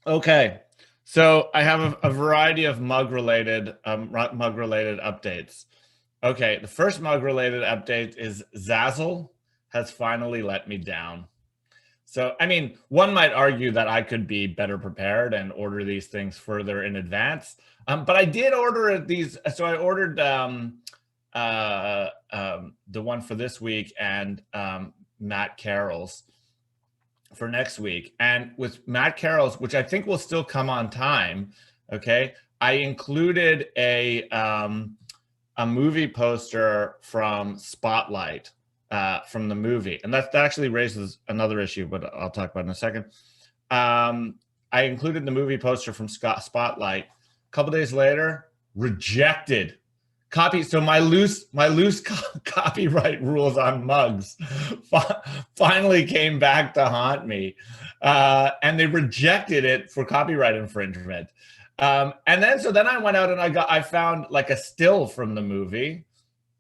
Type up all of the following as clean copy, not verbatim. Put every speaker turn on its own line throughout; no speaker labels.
Okay, so I have a variety of mug-related updates. Okay, the first mug-related update is Zazzle has finally let me down. So, I mean, one might argue that I could be better prepared and order these things further in advance. But I did order these. So I ordered the one for this week and Matt Carroll's for next week. And with Matt Carroll's, which I think will still come on time, okay, I included a movie poster from Spotlight, from the movie. And that actually raises another issue, but I'll talk about it in a second. I included the movie poster from Spotlight. A couple days later, rejected. Copy. So my loose copyright rules on mugs finally came back to haunt me, and they rejected it for copyright infringement. And then I went out and I found like a still from the movie,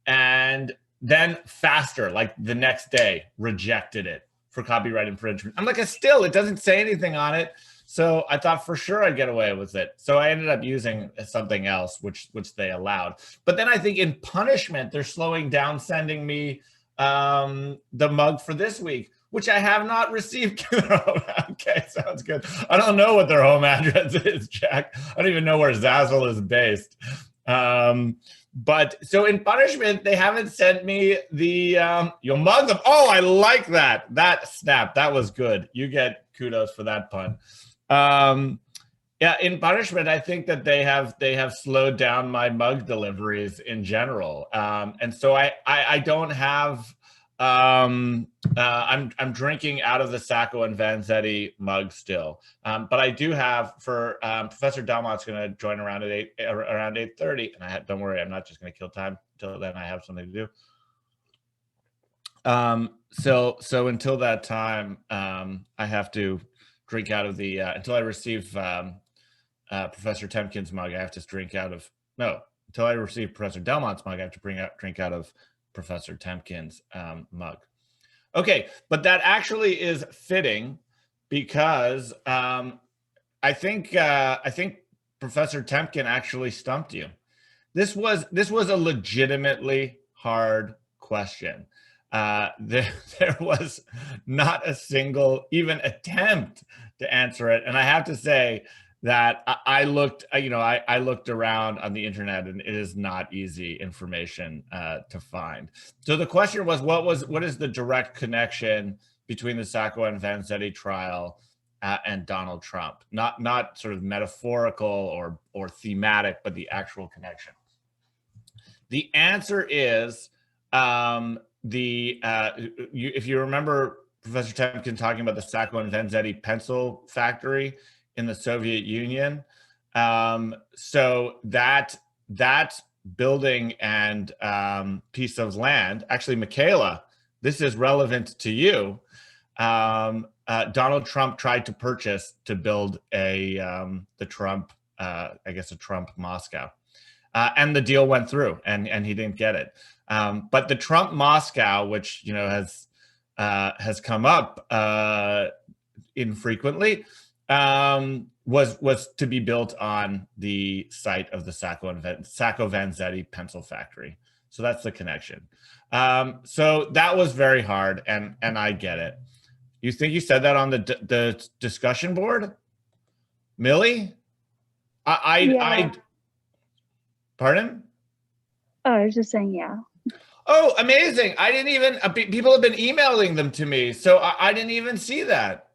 and then faster, like the next day, rejected it for copyright infringement. I'm like, a still, it doesn't say anything on it. So I thought for sure I'd get away with it. So I ended up using something else, which they allowed. But then I think in punishment, they're slowing down sending me the mug for this week, which I have not received. Okay, sounds good. I don't know what their home address is, Jack. I don't even know where Zazzle is based. But so in punishment, they haven't sent me the you'll mug them. Oh, I like that. That snap. That was good. You get kudos for that pun. Yeah, in punishment, I think that they have slowed down my mug deliveries in general, and so I don't have. I'm drinking out of the Sacko and Vanzetti mug still, but I do have for Professor Delmont's going to join around at 8:30, and don't worry, I'm not just going to kill time until then. I have something to do. So until that time, I have to drink out of the until I receive Professor Temkin's mug. I have to drink out of until I receive Professor Delmont's mug. I have to drink out of Professor Temkin's mug. Okay, but that actually is fitting because I think Professor Temkin actually stumped you. This was a legitimately hard question. There was not a single even attempt to answer it, and I have to say that I looked around on the internet, and it is not easy information to find. So the question was, what is the direct connection between the Sacko and Vanzetti trial and Donald Trump? Not sort of metaphorical or thematic, but the actual connection. The answer is if you remember Professor Temkin talking about the Sacko and Vanzetti pencil factory in the Soviet Union. So that building and piece of land, actually, Michaela, this is relevant to you. Donald Trump tried to purchase to build the Trump, I guess a Trump Moscow. And the deal went through, and he didn't get it. But the Trump Moscow, which has come up infrequently, was to be built on the site of the Sacko Vanzetti pencil factory. So that's the connection. So that was very hard, and I get it. You think you said that on the discussion board, Millie?
Yeah.
Pardon?
Oh, I was just saying, yeah.
Oh, amazing. I didn't even, people have been emailing them to me, so I didn't even see that.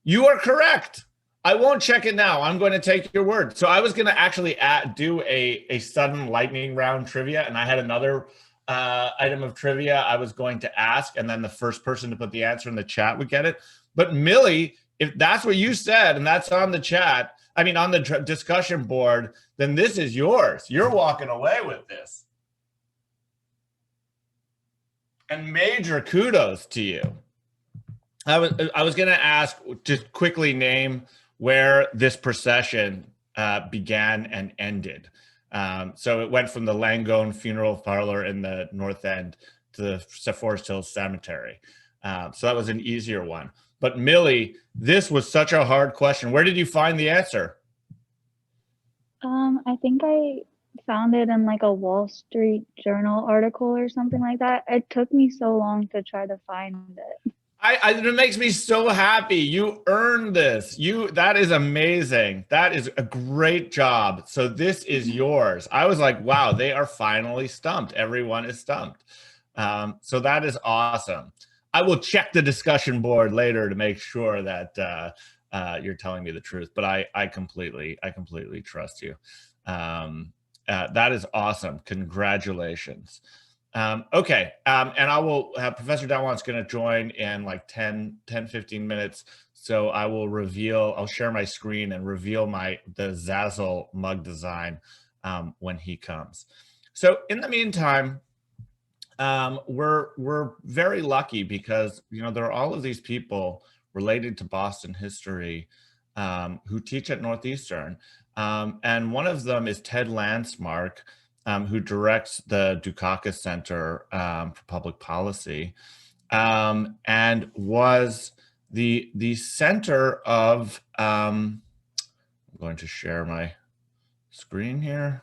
You are correct. I won't check it now. I'm going to take your word. So I was going to actually do a sudden lightning round trivia, and I had another item of trivia I was going to ask, and then the first person to put the answer in the chat would get it. But Millie, if that's what you said, and that's on the chat, I mean, on the discussion board, then this is yours. You're walking away with this. And major kudos to you. I was going to ask, just quickly name where this procession began and ended. So it went from the Langone Funeral Parlor in the North End to the Forest Hills Cemetery. So that was an easier one. But Millie, this was such a hard question. Where did you find the answer?
I think I found it in like a Wall Street Journal article or something like that. It took me so long to try to find it.
It makes me so happy. You earned this. That is amazing. That is a great job. So this is yours. I was like, wow, they are finally stumped. Everyone is stumped. So that is awesome. I will check the discussion board later to make sure that you're telling me the truth. But I completely trust you. That is awesome. Congratulations. Okay, and I will have Professor Delmont's going to join in like 10, 15 minutes. So I'll share my screen and reveal the Zazzle mug design when he comes. So in the meantime, we're very lucky because, there are all of these people related to Boston history who teach at Northeastern. And one of them is Ted Landsmark, who directs the Dukakis Center for Public Policy, and was the center of, I'm going to share my screen here.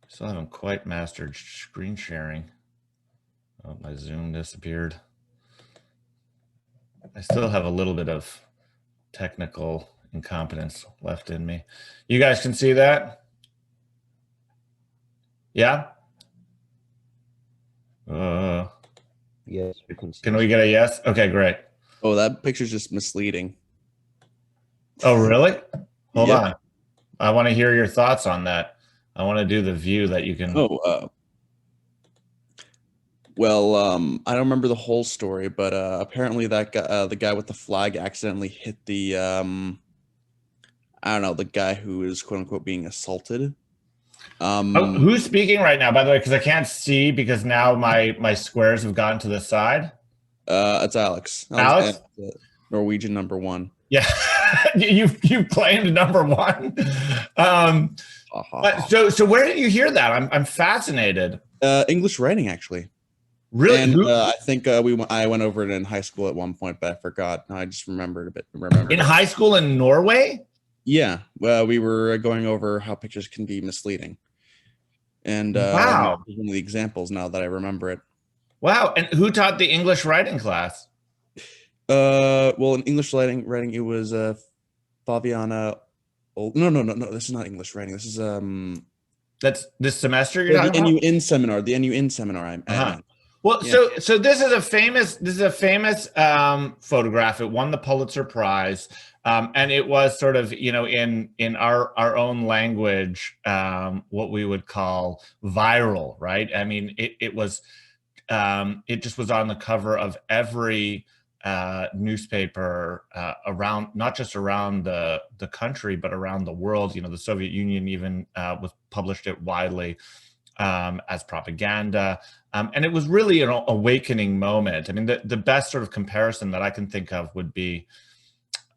Still haven't quite mastered screen sharing. Oh, my Zoom disappeared. I still have a little bit of technical incompetence left in me. You guys can see that? Yeah?
Yes, we can see.
Can we get a yes? Okay, great.
Oh, that picture's just misleading.
Oh, really? Hold
Yep.
on. I want to hear your thoughts on that. I want to do the view that you can.
Well, I don't remember the whole story, but apparently that guy, the guy with the flag accidentally hit the, I don't know, the guy who is quote unquote being assaulted.
Who's speaking right now, by the way? Because I can't see because now my squares have gone to the side.
It's Alex.
Alex?
Norwegian #1.
Yeah, you claimed #1. So where did you hear that? I'm fascinated.
English writing, actually.
Really?
And I think I went over it in high school at one point, but I forgot. I just remembered a bit.
In high school in Norway?
Yeah, we were going over how pictures can be misleading, and
wow,
one of the examples now that I remember it.
Wow, and who taught the English writing class?
Well, in English writing, it was Fabiana. No. This is not English writing. This is
That's this semester.
You're talking about? NUN seminar. The NUN seminar.
Well, yeah. So this is a famous photograph. It won the Pulitzer Prize, and it was sort of in our own language what we would call viral, right? I mean, it was it just was on the cover of every newspaper around, not just around the country, but around the world. The Soviet Union even published it widely as propaganda. And it was really an awakening moment. I mean, the best sort of comparison that I can think of would be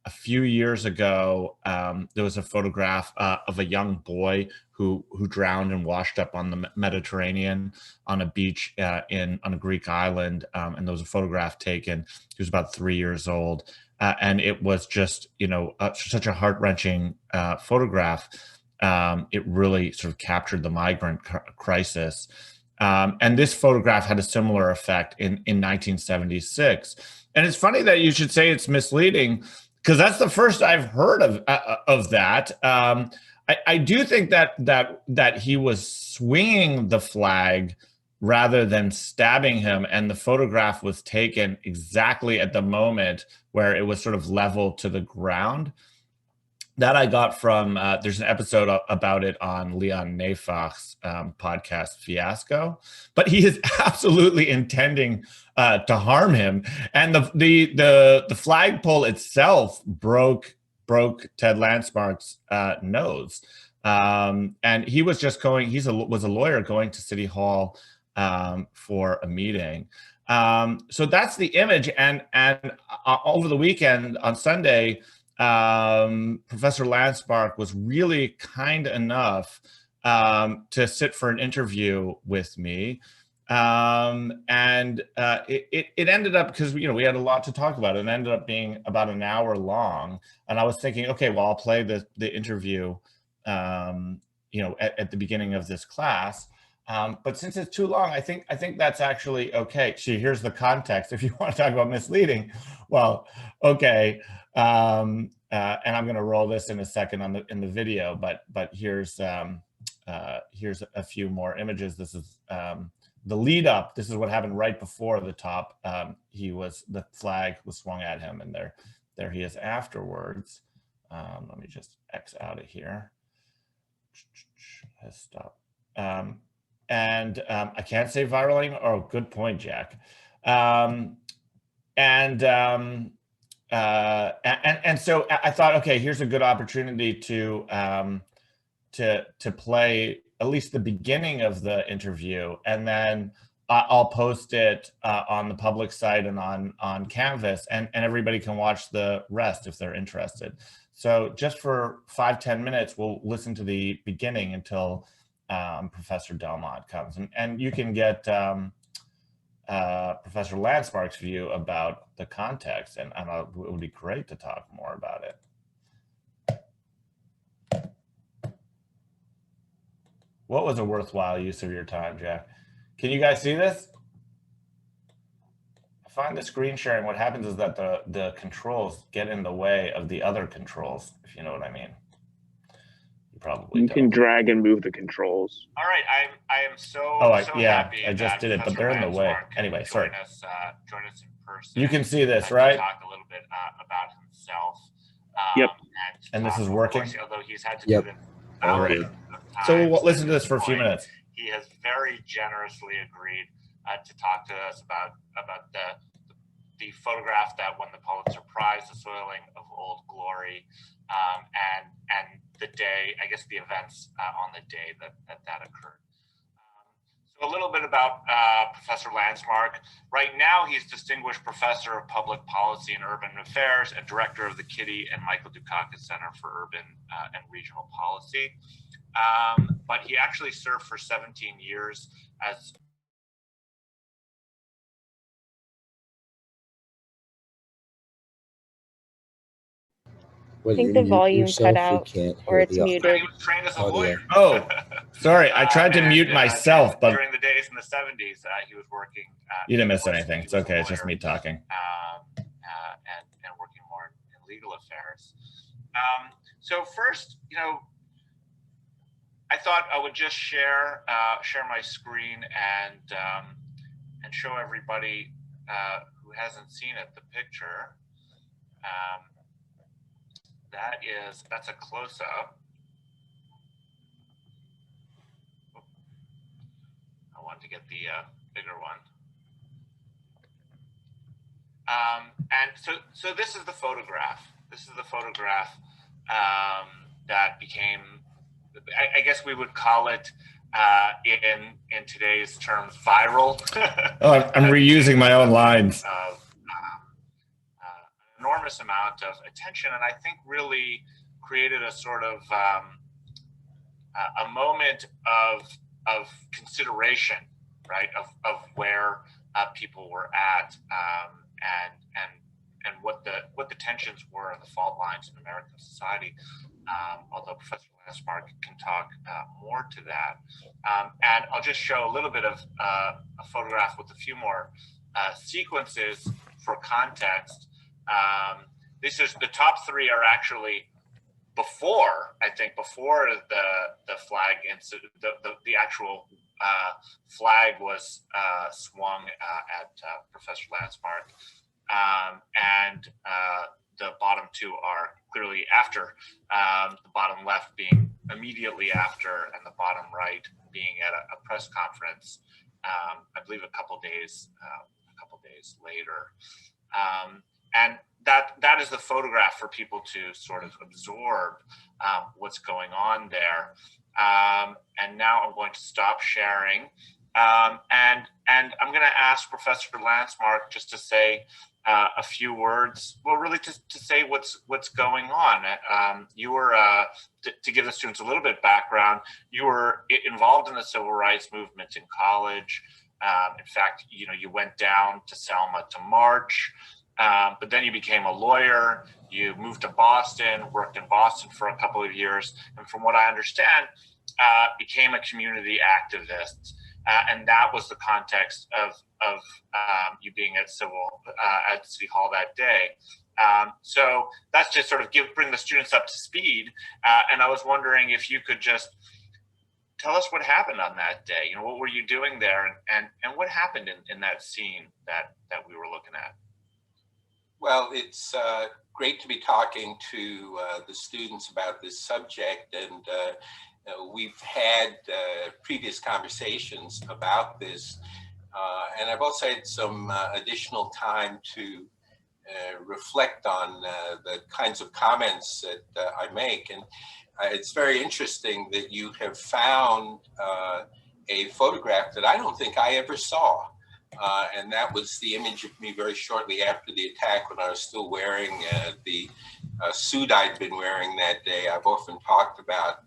a few years ago, there was a photograph of a young boy who drowned and washed up on the Mediterranean on a beach on a Greek island. And there was a photograph taken. He was about 3 years old. And it was just, such a heart-wrenching photograph. It really sort of captured the migrant crisis. And this photograph had a similar effect in 1976. And it's funny that you should say it's misleading, because that's the first I've heard of that. I do think that he was swinging the flag rather than stabbing him, and the photograph was taken exactly at the moment where it was sort of level to the ground. That I got from, there's an episode about it on Leon Neyfach's podcast Fiasco, but he is absolutely intending to harm him. And the flagpole itself broke Ted Landsmark's nose. And he was just going, was a lawyer going to City Hall for a meeting. So that's the image. And over the weekend on Sunday, Professor Landsmark was really kind enough to sit for an interview with me. It ended up, because we had a lot to talk about. It ended up being about an hour long, and I was thinking, okay, well, I'll play the interview, at the beginning of this class. But since it's too long, I think that's actually okay. See, here's the context. If you want to talk about misleading, well, okay. And I'm going to roll this in a second in the video, but here's a few more images. This is the lead up. This is what happened right before the top. The flag was swung at him, and there he is afterwards. Let me just X out of here. Stop. And I can't say viraling. Oh, good point, Jack. And so I thought, okay, here's a good opportunity to play at least the beginning of the interview, and then I'll post it on the public site and on Canvas, and everybody can watch the rest if they're interested. So just for 5-10 minutes, we'll listen to the beginning until Professor Delmont comes, and you can get Professor Landsmark's view about the context, and it would be great to talk more about it. What was a worthwhile use of your time, Jack? Can you guys see this? I find the screen sharing, what happens is that the controls get in the way of the other controls, if you know what I mean. You probably don't.
Can drag and move the controls.
All right, I am so happy. I just did it, but they're in the way. Anyway, sorry. Join us in person. You can see this, right? Talk a little bit about himself.
Yep.
And this is working. Although he's had to do this
already.
So we'll listen to this for a few minutes.
He has very generously agreed to talk to us about the photograph that won the Pulitzer Prize, The Soiling of Old Glory, and the day, I guess the events on the day that occurred. So a little bit about Professor Landsmark. Right now, he's Distinguished Professor of Public Policy and Urban Affairs and Director of the Kitty and Michael Dukakis Center for Urban and Regional Policy. But he actually served for 17 years as
I think the volume cut out, or it's muted.
He was trained as a lawyer.
Oh, sorry. I tried to mute myself, but
during the days in the 70s, he was working.
You didn't miss anything. It's okay. It's just me talking.
And working more in legal affairs. So first, I thought I would just share my screen and show everybody who hasn't seen it the picture. That's a close-up. I wanted to get the bigger one. And so this is the photograph. This is the photograph that became, I guess we would call it in today's terms, viral.
Oh, I'm reusing my own lines.
Enormous amount of attention, and I think really created a sort of a moment of consideration, right, of where people were at, and what the tensions were and the fault lines in American society. Although Professor Landsmark can talk more to that, and I'll just show a little bit of a photograph with a few more sequences for context. This is the top three are actually before the flag incident, the actual flag was swung at Professor Landsmark, and the bottom two are clearly after, the bottom left being immediately after, and the bottom right being at a press conference, I believe a couple days later. And that is the photograph for people to sort of absorb what's going on there. And now I'm going to stop sharing. And I'm going to ask Professor Landsmark just to say a few words. Well, really to say what's going on. You were, to give the students a little bit of background, you were involved in the civil rights movement in college. In fact, you went down to Selma to march, but then you became a lawyer. You moved to Boston, worked in Boston for a couple of years, and from what I understand, became a community activist. And that was the context of you being at City Hall that day. So that's just sort of bring the students up to speed. And I was wondering if you could just tell us what happened on that day. What were you doing there, and what happened in that scene that we were looking at?
Well, it's great to be talking to the students about this subject, and we've had previous conversations about this, and I've also had some additional time to reflect on the kinds of comments that I make. And it's very interesting that you have found a photograph that I don't think I ever saw. And that was the image of me very shortly after the attack, when I was still wearing the suit I'd been wearing that day. I've often talked about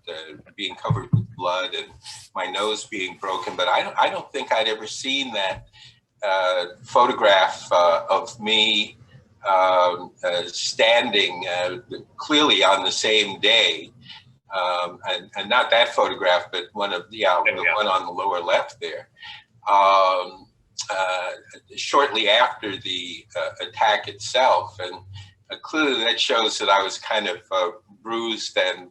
being covered with blood and my nose being broken, but I don't think I'd ever seen that photograph of me standing clearly on the same day. And not that photograph, but one of the one on the lower left there. Shortly after the attack itself, and clearly that shows that I was kind of bruised and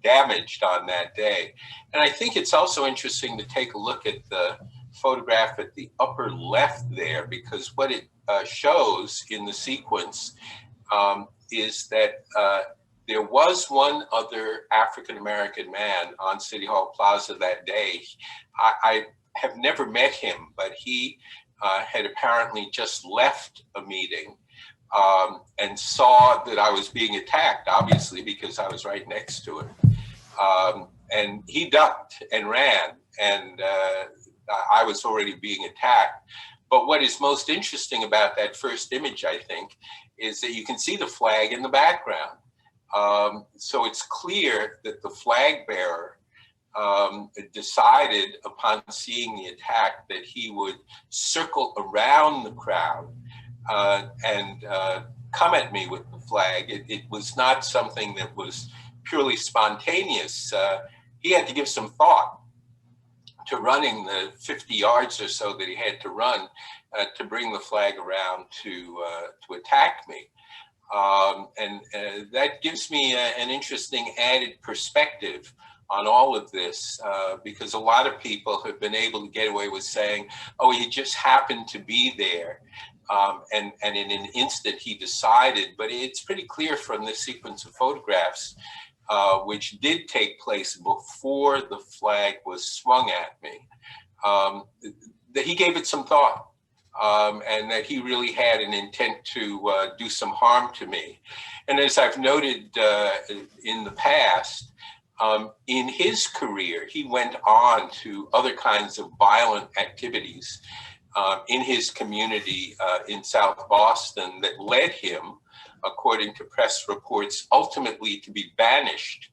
damaged on that day. And I think it's also interesting to take a look at the photograph at the upper left there, because what it shows in the sequence is that there was one other African-American man on City Hall Plaza that day. I have never met him, but he had apparently just left a meeting and saw that I was being attacked, obviously, because I was right next to him. And he ducked and ran, and I was already being attacked. But what is most interesting about that first image, I think, is that you can see the flag in the background. So it's clear that the flag bearer decided upon seeing the attack that he would circle around the crowd and come at me with the flag. It was not something that was purely spontaneous. He had to give some thought to running the 50 yards or so that he had to run to bring the flag around to attack me. And that gives me an interesting added perspective on all of this, because a lot of people have been able to get away with saying, oh, he just happened to be there. And in an instant he decided, but it's pretty clear from this sequence of photographs, which did take place before the flag was swung at me, that he gave it some thought. And that he really had an intent to do some harm to me. And as I've noted in the past, in his career, he went on to other kinds of violent activities in his community in South Boston that led him, according to press reports, ultimately to be banished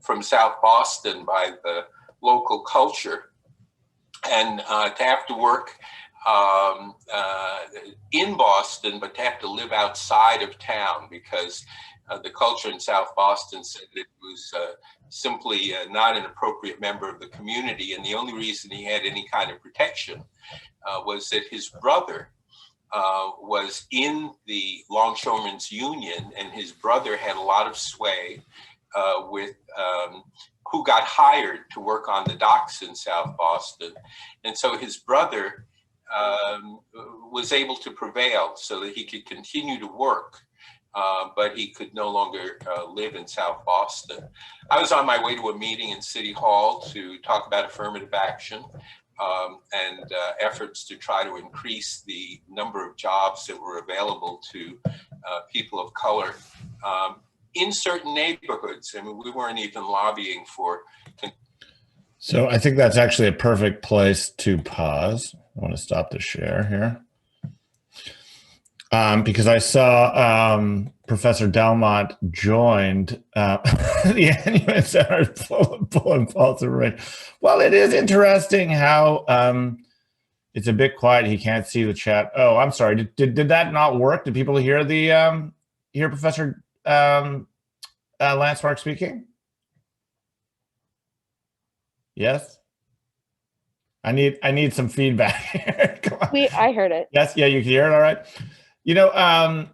from South Boston by the local culture, and to have to work in Boston, but to have to live outside of town because the culture in South Boston said that it was simply not an appropriate member of the community. And the only reason he had any kind of protection was that his brother was in the Longshoremen's Union, and his brother had a lot of sway with who got hired to work on the docks in South Boston. And so his brother was able to prevail so that he could continue to work, but he could no longer live in South Boston. I was on my way to a meeting in City Hall to talk about affirmative action and efforts to try to increase the number of jobs that were available to people of color in certain neighborhoods. I mean, we weren't even lobbying for.
So I think that's actually a perfect place to pause. I want to stop the share here. Because I saw Professor Delmont joined the Annual Center full and false information. Well, it is interesting how It's a bit quiet. He can't see the chat. Oh, I'm sorry. Did that not work? Did people hear the hear Professor Lance Mark speaking? Yes. I need some feedback. Come on.
I heard it.
Yes. Yeah, you can hear it. All right. You know,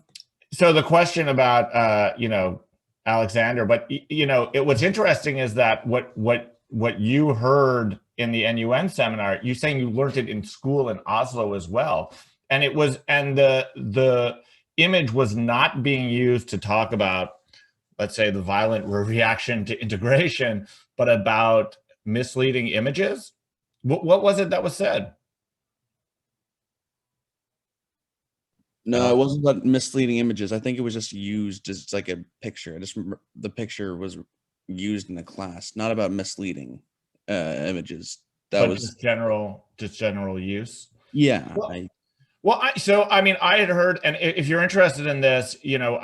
so the question about you know, Alexander, but you know, what's interesting is that what you heard in the NUN seminar, you saying you learned it in school in Oslo as well, and it was, and the image was not being used to talk about, let's say, the violent reaction to integration, but about misleading images. What was it that was said?
No, it wasn't about misleading images. I think it was just used as like a picture. I just remember the picture was used in the class, not about misleading images. That
But
was
just general use.
yeah.
Well, so I mean, I had heard, and if you're interested in this, you know,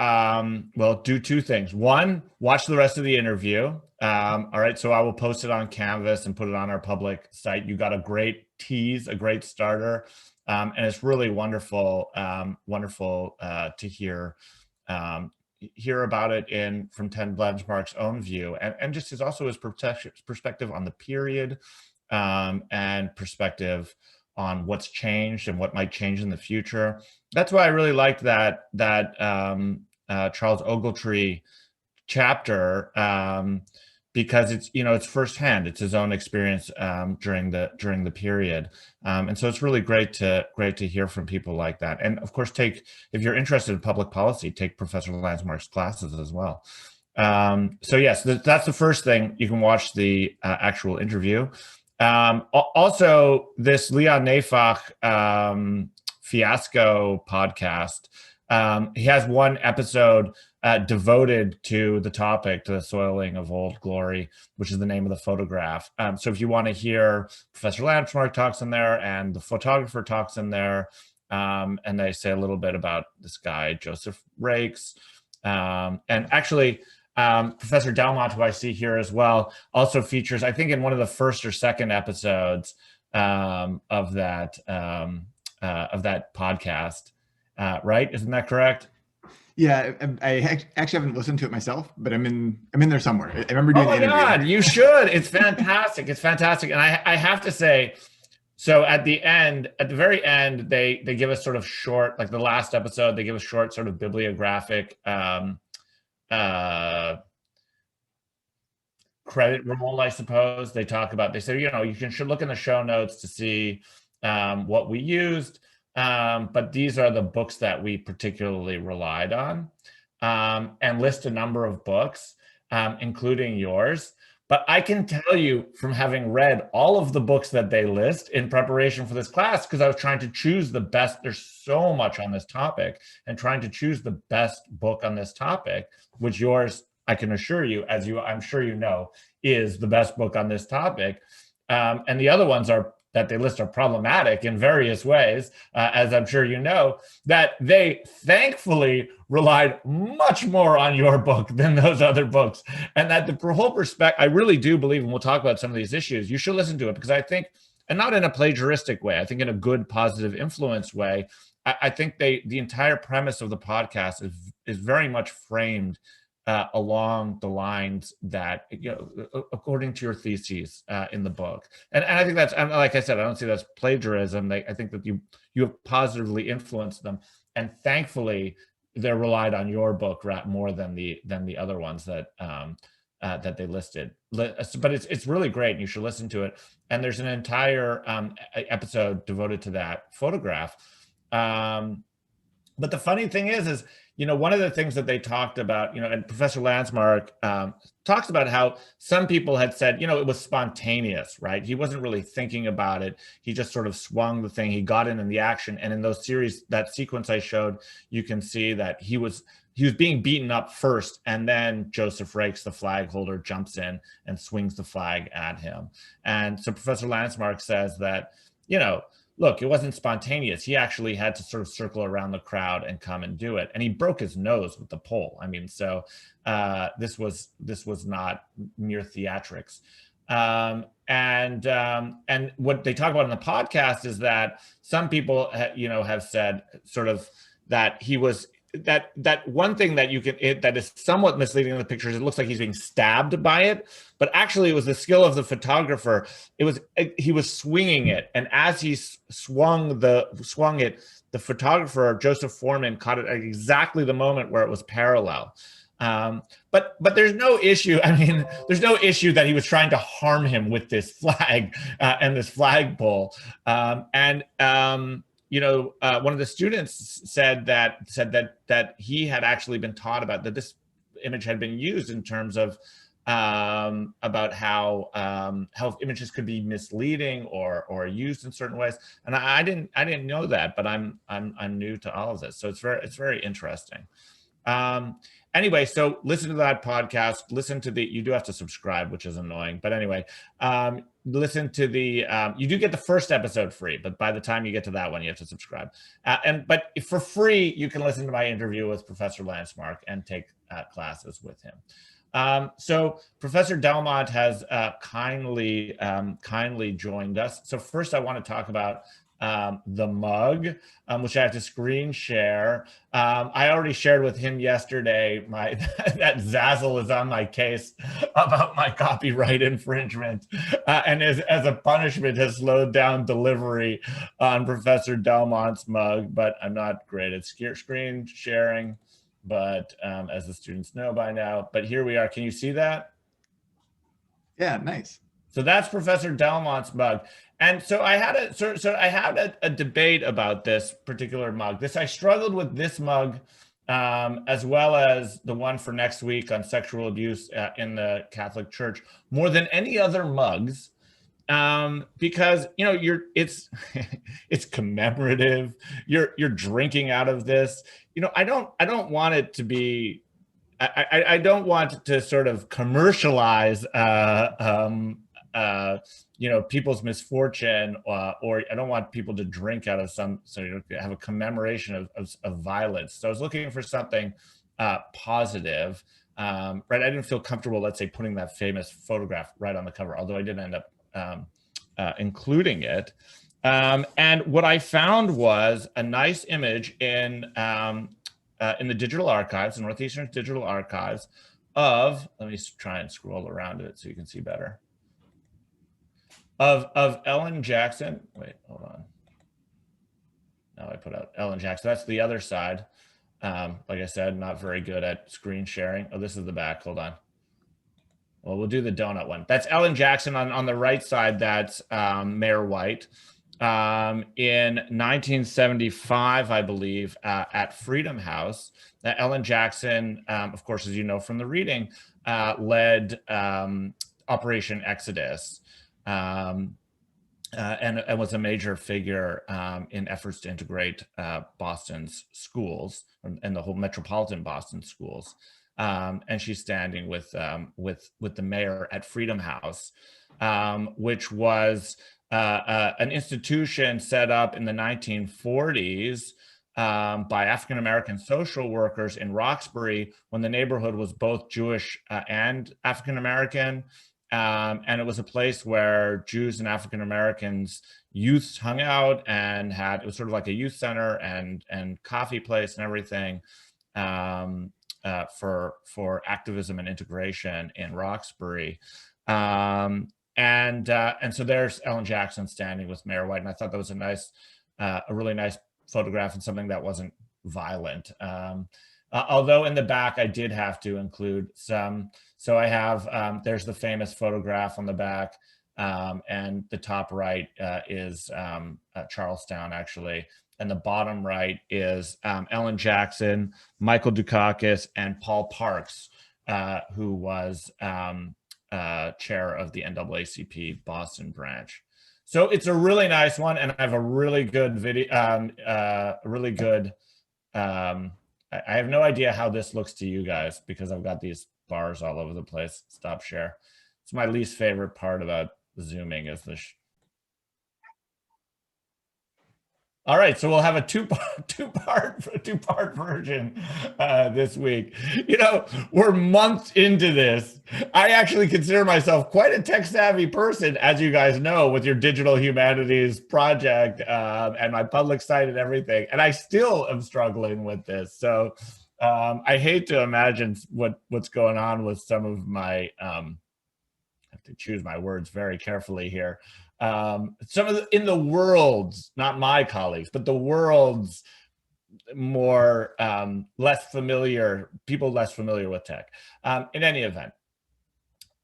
well, do two things. One, watch the rest of the interview. All right, so I will post it on Canvas and put it on our public site. You got a great tease, a great starter, and it's really wonderful, wonderful to hear about it from Ted Blanchmark's own view, and just also his perspective on the period, and perspective on what's changed and what might change in the future. That's why I really liked that Charles Ogletree chapter, because it's, you know, it's firsthand. It's his own experience during the period, and so it's really great to hear from people like that. And of course, if you're interested in public policy, take Professor Landsmark's classes as well. So yes, that's the first thing. You can watch the actual interview. Also, this Leon Neyfakh fiasco podcast, he has one episode devoted to the topic, to the soiling of Old Glory, which is the name of the photograph. So if you want to hear Professor Landsmark talks in there and the photographer talks in there, and they say a little bit about this guy, Joseph Rakes, and actually, Professor Delmont, who I see here as well, also features, I think, in one of the first or second episodes of that podcast. Right? Isn't that correct?
Yeah, I actually haven't listened to it myself, but I'm in there somewhere. I remember doing the interview. Oh my God,
you should! It's fantastic. It's fantastic, and I have to say, so at the very end, they give us sort of short, like the last episode, they give us short sort of bibliographic credit roll, I suppose. They talk about, they say, you know, should look in the show notes to see what we used, but these are the books that we particularly relied on, and list a number of books, including yours. But I can tell you from having read all of the books that they list in preparation for this class, because I was trying to choose the best, there's so much on this topic, and trying to choose the best book on this topic, which yours, I can assure you, I'm sure you know, is the best book on this topic. And the other ones that they list are problematic in various ways, as I'm sure you know, that they thankfully relied much more on your book than those other books. And that the whole perspective, I really do believe, and we'll talk about some of these issues, you should listen to it, because I think, and not in a plagiaristic way, I think in a good, positive influence way, I think the entire premise of the podcast is very much framed along the lines that, you know, according to your theses in the book, and I think that's, and like I said, I don't see that's plagiarism. I think that you have positively influenced them, and thankfully they're relied on your book more than the other ones that that they listed. But it's really great, and you should listen to it. And there's an entire episode devoted to that photograph. But the funny thing is, you know, one of the things that they talked about, you know, and Professor Landsmark talks about how some people had said, you know, it was spontaneous, right? He wasn't really thinking about it. He just sort of swung the thing. He got in the action. And in those series, that sequence I showed, you can see that he was being beaten up first, and then Joseph Rakes, the flag holder, jumps in and swings the flag at him. And so Professor Landsmark says that, you know, look, it wasn't spontaneous. He actually had to sort of circle around the crowd and come and do it. And he broke his nose with the pole. I mean, so this was not mere theatrics. And what they talk about in the podcast is that some people, have said sort of that he was that one thing that that is somewhat misleading in the pictures. It looks like he's being stabbed by it, but actually it was the skill of the photographer. He was swinging it, and as he swung it, the photographer Joseph Foreman caught it at exactly the moment where it was parallel. But there's no issue. I mean, there's no issue that he was trying to harm him with this flag and this flagpole. One of the students said that he had actually been taught about that this image had been used in terms of about how images could be misleading or used in certain ways. And I didn't know that, but I'm new to all of this, so it's very interesting. Anyway, so listen to that podcast. Listen to you do have to subscribe, which is annoying. But anyway, listen to you do get the first episode free, but by the time you get to that one, you have to subscribe. But for free, you can listen to my interview with Professor Landsmark and take classes with him. So Professor Delmont has kindly joined us. So first I want to talk about the mug, which I have to screen share. I already shared with him yesterday that Zazzle is on my case about my copyright infringement, and as a punishment has slowed down delivery on Professor Delmont's mug, but I'm not great at screen sharing, but as the students know by now. But here we are. Can you see that?
Yeah, nice.
So that's Professor Delmont's mug. And so I had a debate about this particular mug. I struggled with this mug as well as the one for next week on sexual abuse in the Catholic Church more than any other mugs, because it's commemorative. You're drinking out of this. I don't want it to be. I don't want to sort of commercialize people's misfortune, or I don't want people to drink out of have a commemoration of violence. So I was looking for something positive, right? I didn't feel comfortable, let's say, putting that famous photograph right on the cover, although I did end up including it. And what I found was a nice image in the digital archives, in Northeastern Digital Archives let me try and scroll around it so you can see better. Of Ellen Jackson. Wait, hold on. Now I put out Ellen Jackson. That's the other side. Like I said, not very good at screen sharing. Oh, this is the back. Hold on. Well, we'll do the donut one. That's Ellen Jackson on the right side. That's Mayor White. In 1975, I believe, at Freedom House. Ellen Jackson, of course, as you know from the reading, led Operation Exodus. And was a major figure in efforts to integrate Boston's schools and the whole metropolitan Boston schools. And she's standing with the mayor at Freedom House, which was an institution set up in the 1940s by African-American social workers in Roxbury when the neighborhood was both Jewish and African-American. And it was a place where Jews and African Americans youths hung out, and it was sort of like a youth center and coffee place and everything for activism and integration in Roxbury. And so there's Ellen Jackson standing with Mayor White, and I thought that was a really nice photograph and something that wasn't violent. Although in the back, I did have to include some. So I have, there's the famous photograph on the back, and the top right is Charlestown, actually. And the bottom right is Ellen Jackson, Michael Dukakis, and Paul Parks, who was chair of the NAACP Boston branch. So it's a really nice one, and I have a really good video, I have no idea how this looks to you guys because I've got these bars all over the place. Stop share. It's my least favorite part about Zooming is All right, so we'll have a two-part version this week. You know, we're months into this. I actually consider myself quite a tech-savvy person, as you guys know, with your digital humanities project and my public site and everything. And I still am struggling with this. So I hate to imagine what's going on with some of my. I have to choose my words very carefully here. Some of in the world's, not my colleagues, but the world's more less familiar with tech. In any event,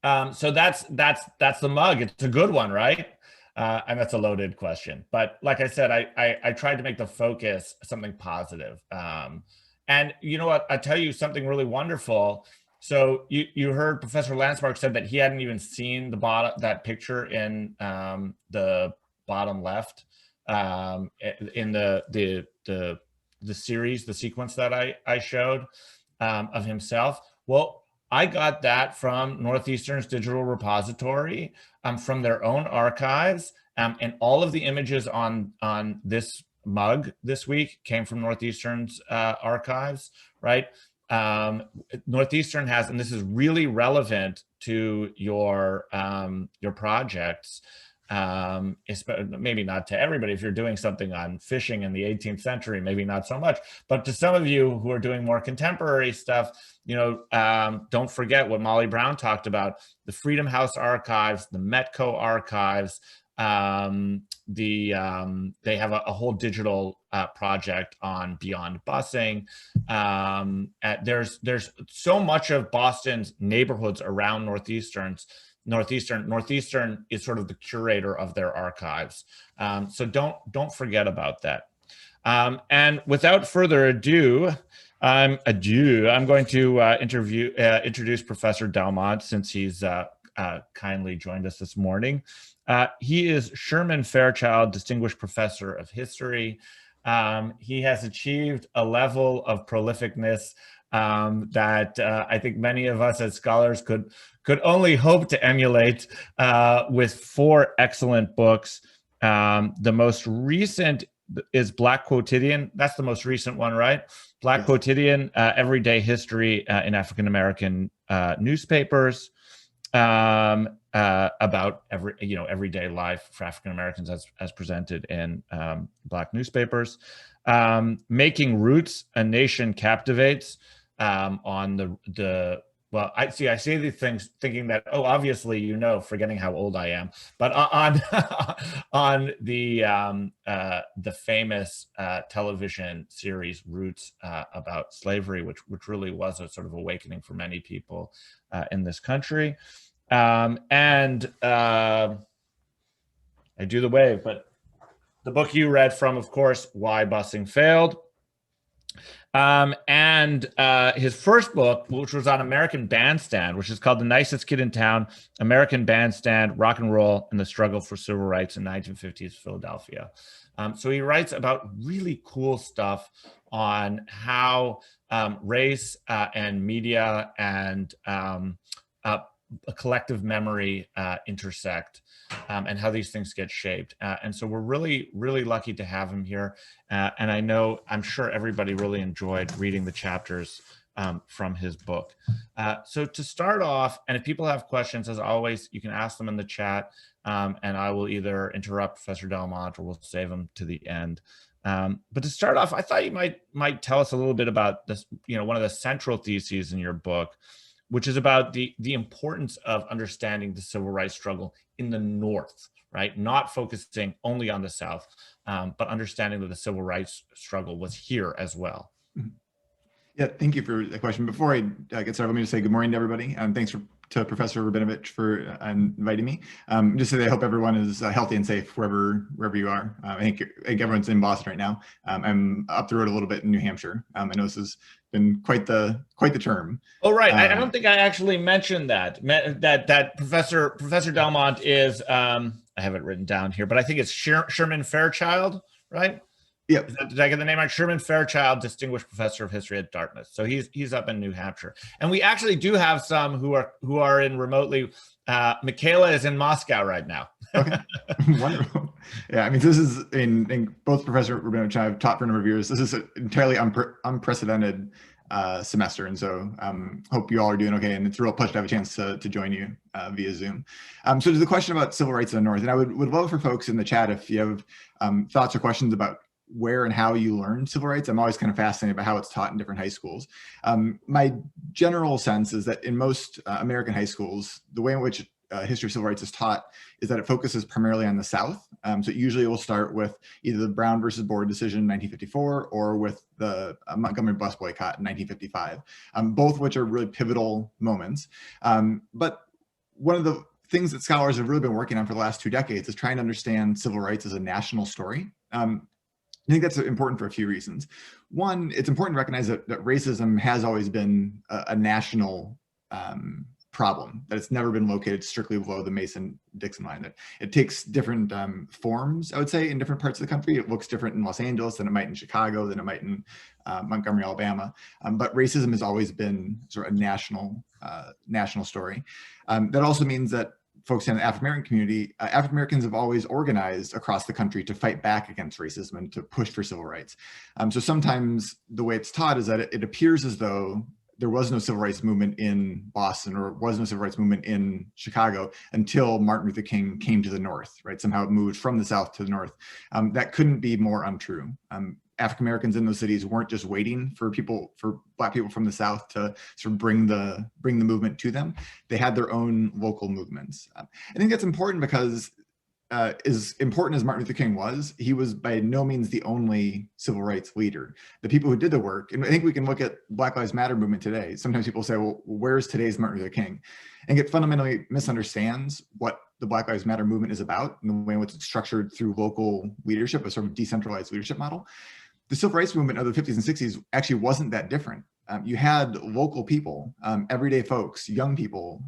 so that's the mug. It's a good one, right? And that's a loaded question. But like I said, I tried to make the focus something positive. And you know what? I tell you something really wonderful. So you heard Professor Landsmark said that he hadn't even seen that picture in the bottom left in the series, the sequence that I showed of himself. Well, I got that from Northeastern's digital repository, from their own archives, and all of the images on this mug this week came from Northeastern's archives, right? Northeastern has, and this is really relevant to your projects, maybe not to everybody. If you're doing something on fishing in the 18th century, maybe not so much, but to some of you who are doing more contemporary stuff, you know, don't forget what Molly Brown talked about, the Freedom House archives, the Metco archives. They have a whole digital project on beyond busing. There's so much of Boston's neighborhoods around Northeastern is sort of the curator of their archives. So don't forget about that. And without further ado, I'm going to introduce Professor Delmont, since he's kindly joined us this morning. He is Sherman Fairchild Distinguished Professor of History. He has achieved a level of prolificness that I think many of us as scholars could only hope to emulate, with 4 excellent books. The most recent is Black Quotidian. That's the most recent one, right? Black Quotidian, Everyday History in African American Newspapers. About everyday life for African Americans as presented in Black newspapers. Making Roots, A Nation Captivates, on well, I say these things thinking that, oh, obviously, forgetting how old I am, but on the famous television series Roots, about slavery, which really was a sort of awakening for many people in this country. And I do the wave, but the book you read from, of course, Why Busing Failed. And his first book, which was on American Bandstand, which is called The Nicest Kid in Town, American Bandstand, Rock and Roll, and the Struggle for Civil Rights in 1950s Philadelphia. So he writes about really cool stuff on how race and media and a collective memory intersect, and how these things get shaped. And so we're really, really lucky to have him here. And I'm sure everybody really enjoyed reading the chapters from his book. So to start off, and if people have questions, as always, you can ask them in the chat, and I will either interrupt Professor Delmont or we'll save them to the end. But to start off, I thought you might tell us a little bit about this, one of the central theses in your book, which is about the importance of understanding the civil rights struggle in the North, right? Not focusing only on the South, but understanding that the civil rights struggle was here as well.
Yeah, thank you for the question. Before I get started, let me just say good morning to everybody. Thanks to Professor Rabinovich for inviting me. Just so that I hope everyone is healthy and safe wherever you are. I think everyone's in Boston right now. I'm up the road a little bit in New Hampshire. I know this has been quite the term. Oh, right.
I don't think I actually mentioned that Professor Delmont is, I have it written down here, but I think it's Sherman Fairchild, right?
Yep.
Did I get the name right? Sherman Fairchild, Distinguished Professor of History at Dartmouth. So he's up in New Hampshire, and we actually do have some who are in remotely. Michaela is in Moscow right now.
Okay, wonderful. Yeah, I mean, this is in both Professor Rabinovich and I have taught for a number of years. This is an entirely unprecedented semester, and so hope you all are doing okay. And it's a real pleasure to have a chance to join you via Zoom. So to the question about civil rights in the North, and I would love for folks in the chat if you have thoughts or questions about where and how you learn civil rights. I'm always kind of fascinated by how it's taught in different high schools. My general sense is that in most American high schools, the way in which history of civil rights is taught is that it focuses primarily on the South. So usually it will start with either the Brown versus Board decision in 1954 or with the Montgomery bus boycott in 1955, both of which are really pivotal moments. But one of the things that scholars have really been working on for the last 2 decades is trying to understand civil rights as a national story. I think that's important for a few reasons. One, it's important to recognize that racism has always been a national problem, that it's never been located strictly below the Mason-Dixon line. That it takes different forms, I would say, in different parts of the country. It looks different in Los Angeles than it might in Chicago, than it might in Montgomery, Alabama. But racism has always been sort of a national story. That also means that folks in the African-American community, African-Americans have always organized across the country to fight back against racism and to push for civil rights. So sometimes the way it's taught is that it appears as though there was no civil rights movement in Boston or was no civil rights movement in Chicago until Martin Luther King came to the North, right? Somehow it moved from the South to the North. That couldn't be more untrue. African Americans in those cities weren't just waiting for Black people from the South to sort of bring the movement to them. They had their own local movements. I think that's important because as important as Martin Luther King was, he was by no means the only civil rights leader. The people who did the work, and I think we can look at Black Lives Matter movement today. Sometimes people say, well, where's today's Martin Luther King? And it fundamentally misunderstands what the Black Lives Matter movement is about and the way in which it's structured through local leadership, a sort of decentralized leadership model. The civil rights movement of the 50s and 60s actually wasn't that different. You had local people, everyday folks, young people,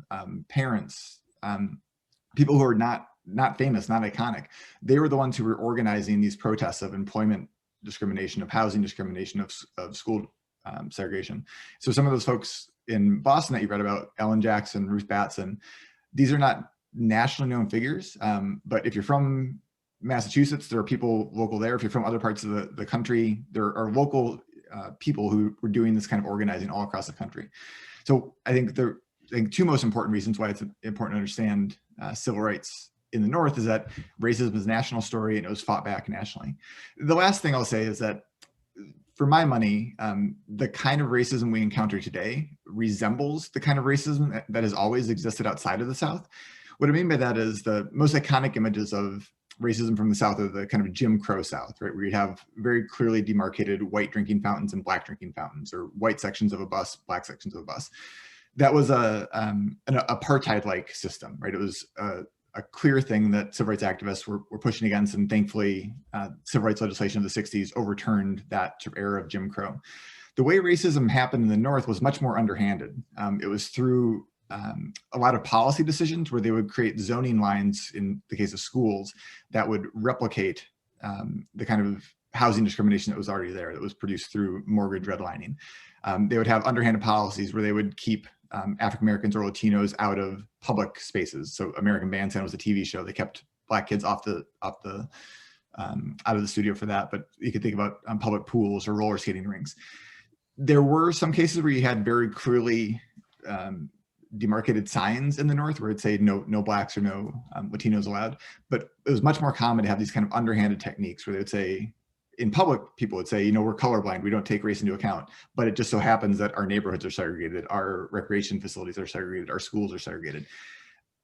parents, people who are not famous, not iconic. They were the ones who were organizing these protests of employment discrimination, of housing discrimination, of school segregation. So some of those folks in Boston that you read about, Ellen Jackson, Ruth Batson, these are not nationally known figures, but if you're from Massachusetts, there are people local there. If you're from other parts of the country, there are local people who were doing this kind of organizing all across the country. So I think the two most important reasons why it's important to understand civil rights in the North is that racism is a national story and it was fought back nationally. The last thing I'll say is that for my money, the kind of racism we encounter today resembles the kind of racism that has always existed outside of the South. What I mean by that is the most iconic images of racism from the South are the kind of Jim Crow South, right? Where you have very clearly demarcated white drinking fountains and black drinking fountains, or white sections of a bus, black sections of a bus. That was an apartheid-like system, right? It was a clear thing that civil rights activists were pushing against, and thankfully, civil rights legislation of the 60s overturned that era of Jim Crow. The way racism happened in the North was much more underhanded. It was through a lot of policy decisions where they would create zoning lines in the case of schools that would replicate the kind of housing discrimination that was already there, that was produced through mortgage redlining. They would have underhanded policies where they would keep African Americans or Latinos out of public spaces. So American Bandstand was a TV show. They kept Black kids out of the studio for that. But you could think about public pools or roller skating rinks. There were some cases where you had very clearly demarcated signs in the North where it'd say no Blacks or no Latinos allowed. But it was much more common to have these kind of underhanded techniques where they would say, in public, people would say, we're colorblind, we don't take race into account, but it just so happens that our neighborhoods are segregated, our recreation facilities are segregated, our schools are segregated.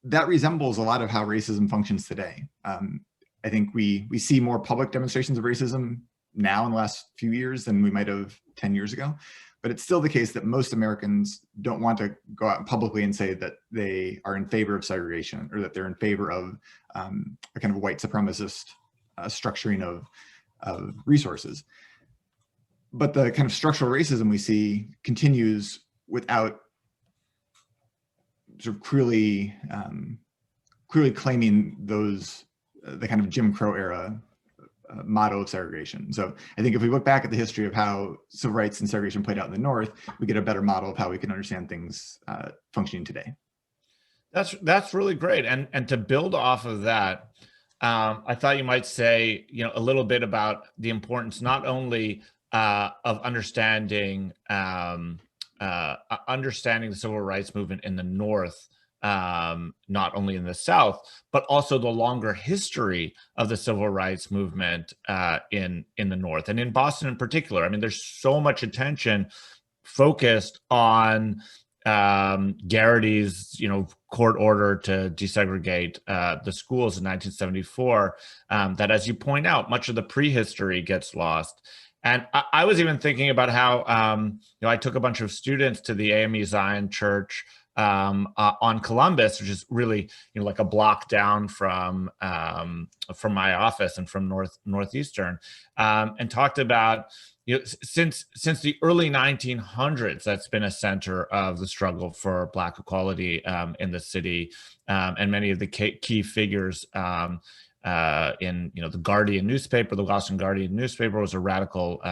That resembles a lot of how racism functions today. I think we see more public demonstrations of racism now in the last few years than we might have 10 years ago, but it's still the case that most Americans don't want to go out publicly and say that they are in favor of segregation or that they're in favor of a kind of white supremacist structuring of resources. But the kind of structural racism we see continues without sort of clearly claiming the kind of Jim Crow era motto of segregation. So I think if we look back at the history of how civil rights and segregation played out in the North, we get a better model of how we can understand things functioning today.
That's really great. And to build off of that, I thought you might say, a little bit about the importance not only of understanding the civil rights movement in the North, not only in the South, but also the longer history of the civil rights movement in the North and in Boston in particular. I mean, there's so much attention focused on Garrity's, court order to desegregate the schools in 1974. That, as you point out, much of the prehistory gets lost. And I was even thinking about how, I took a bunch of students to the AME Zion Church on Columbus, which is really, like a block down from my office and from Northeastern, and talked about, since the early 1900s, that's been a center of the struggle for Black equality in the city, and many of the key figures in the Guardian newspaper, the Boston Guardian newspaper was a radical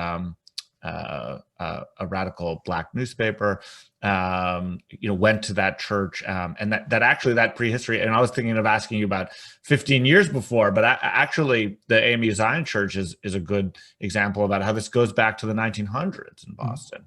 Black newspaper, went to that church, and that prehistory. And I was thinking of asking you about 15 years before, but actually the AME Zion Church is a good example about how this goes back to the 1900s in Boston.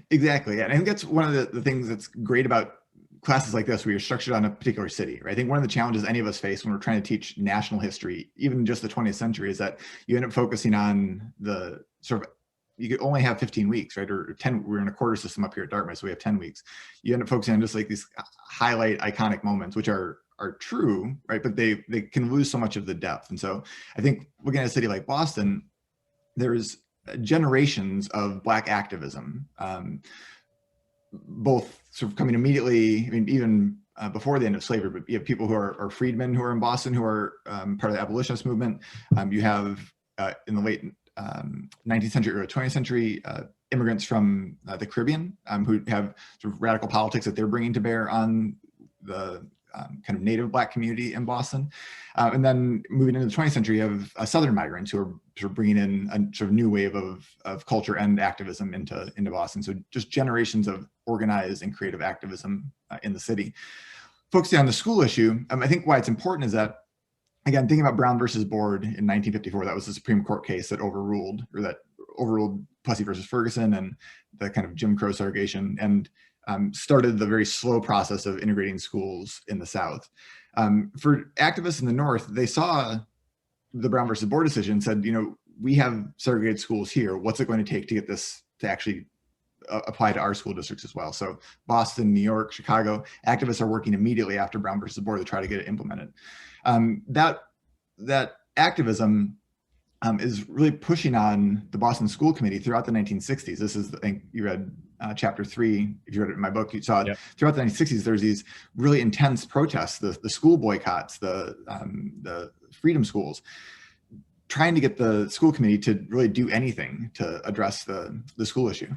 Exactly. And I think that's one of the things that's great about classes like this, where you're structured on a particular city, right? I think one of the challenges any of us face when we're trying to teach national history, even just the 20th century, is that you end up focusing on the sort of, you could only have 15 weeks, right? Or 10, we're in a quarter system up here at Dartmouth, so we have 10 weeks. You end up focusing on just like these highlight iconic moments, which are true, right? But they can lose so much of the depth. And so I think looking at a city like Boston, there's generations of Black activism, both sort of coming immediately, I mean, even before the end of slavery, but you have people who are freedmen who are in Boston, who are part of the abolitionist movement. You have in the late 19th century or 20th century, immigrants from the Caribbean who have sort of radical politics that they're bringing to bear on the kind of native Black community in Boston. And then moving into the 20th century, you have Southern migrants who are sort of bringing in a sort of new wave of culture and activism into Boston. So just generations of organized and creative activism in the city. Focusing on the school issue, I think why it's important is that, again, thinking about Brown versus Board in 1954, that was the Supreme Court case that overruled Plessy versus Ferguson and the kind of Jim Crow segregation, and started the very slow process of integrating schools in the South. For activists in the North, they saw the Brown versus Board decision and said, we have segregated schools here. What's it going to take to get this to actually apply to our school districts as well? So Boston, New York, Chicago, activists are working immediately after Brown versus Board to try to get it implemented. That activism is really pushing on the Boston School Committee throughout the 1960s. This is, I think you read chapter 3, if you read it in my book, you saw it. Yep. Throughout the 1960s, there's these really intense protests, the school boycotts, the freedom schools, trying to get the school committee to really do anything to address the school issue.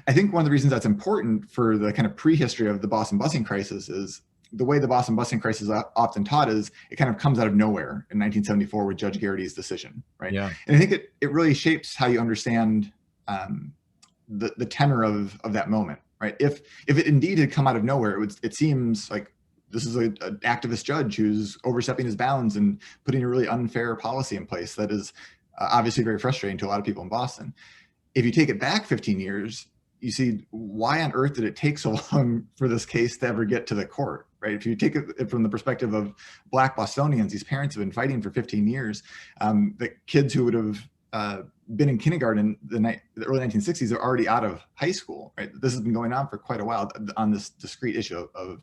I think one of the reasons that's important for the kind of prehistory of the Boston busing crisis is the way the Boston busing crisis is often taught is it kind of comes out of nowhere in 1974 with Judge Garrity's decision, right? Yeah. And I think it really shapes how you understand the tenor of that moment, right? If it indeed had come out of nowhere, it seems like this is an activist judge who's overstepping his bounds and putting a really unfair policy in place that is obviously very frustrating to a lot of people in Boston. If you take it back 15 years, you see, why on earth did it take so long for this case to ever get to the court, right? If you take it from the perspective of Black Bostonians, these parents have been fighting for 15 years. The kids who would have been in kindergarten in the early 1960s are already out of high school, right? This has been going on for quite a while on this discrete issue of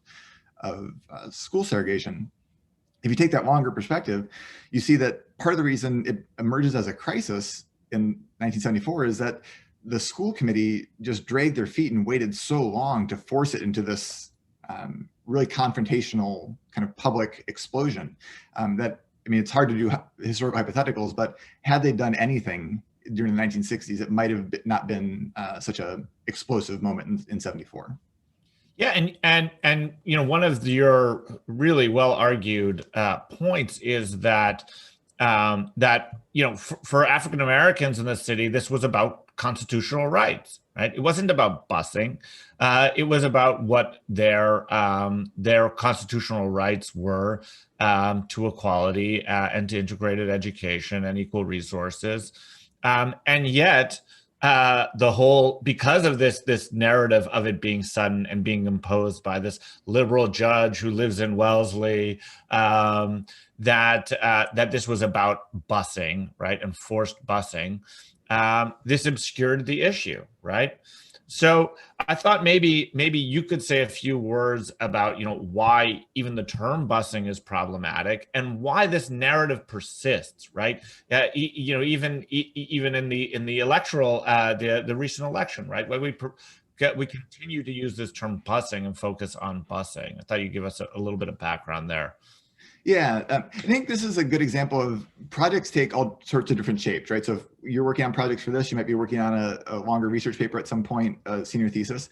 school segregation. If you take that longer perspective, you see that part of the reason it emerges as a crisis in 1974 is that the school committee just dragged their feet and waited so long to force it into this really confrontational kind of public explosion that, I mean, it's hard to do historical hypotheticals, but had they done anything during the 1960s, it might have not been such a explosive moment in 74.
Yeah, and one of your really well argued points is that that, you know, for African Americans in the city, this was about constitutional rights, right? It wasn't about busing. It was about what their constitutional rights were to equality and to integrated education and equal resources. And yet, because of this narrative of it being sudden and being imposed by this liberal judge who lives in Wellesley, that this was about busing, right, and forced busing, this obscured the issue, right? So I thought maybe you could say a few words about, you know, why even the term busing is problematic and why this narrative persists, right? You know, even in the electoral, the recent election, right, where we continue to use this term busing and focus on busing. I thought you'd give us a little bit of background there.
Yeah, I think this is a good example of projects take all sorts of different shapes, right? So if you're working on projects for this, you might be working on a longer research paper at some point, a senior thesis.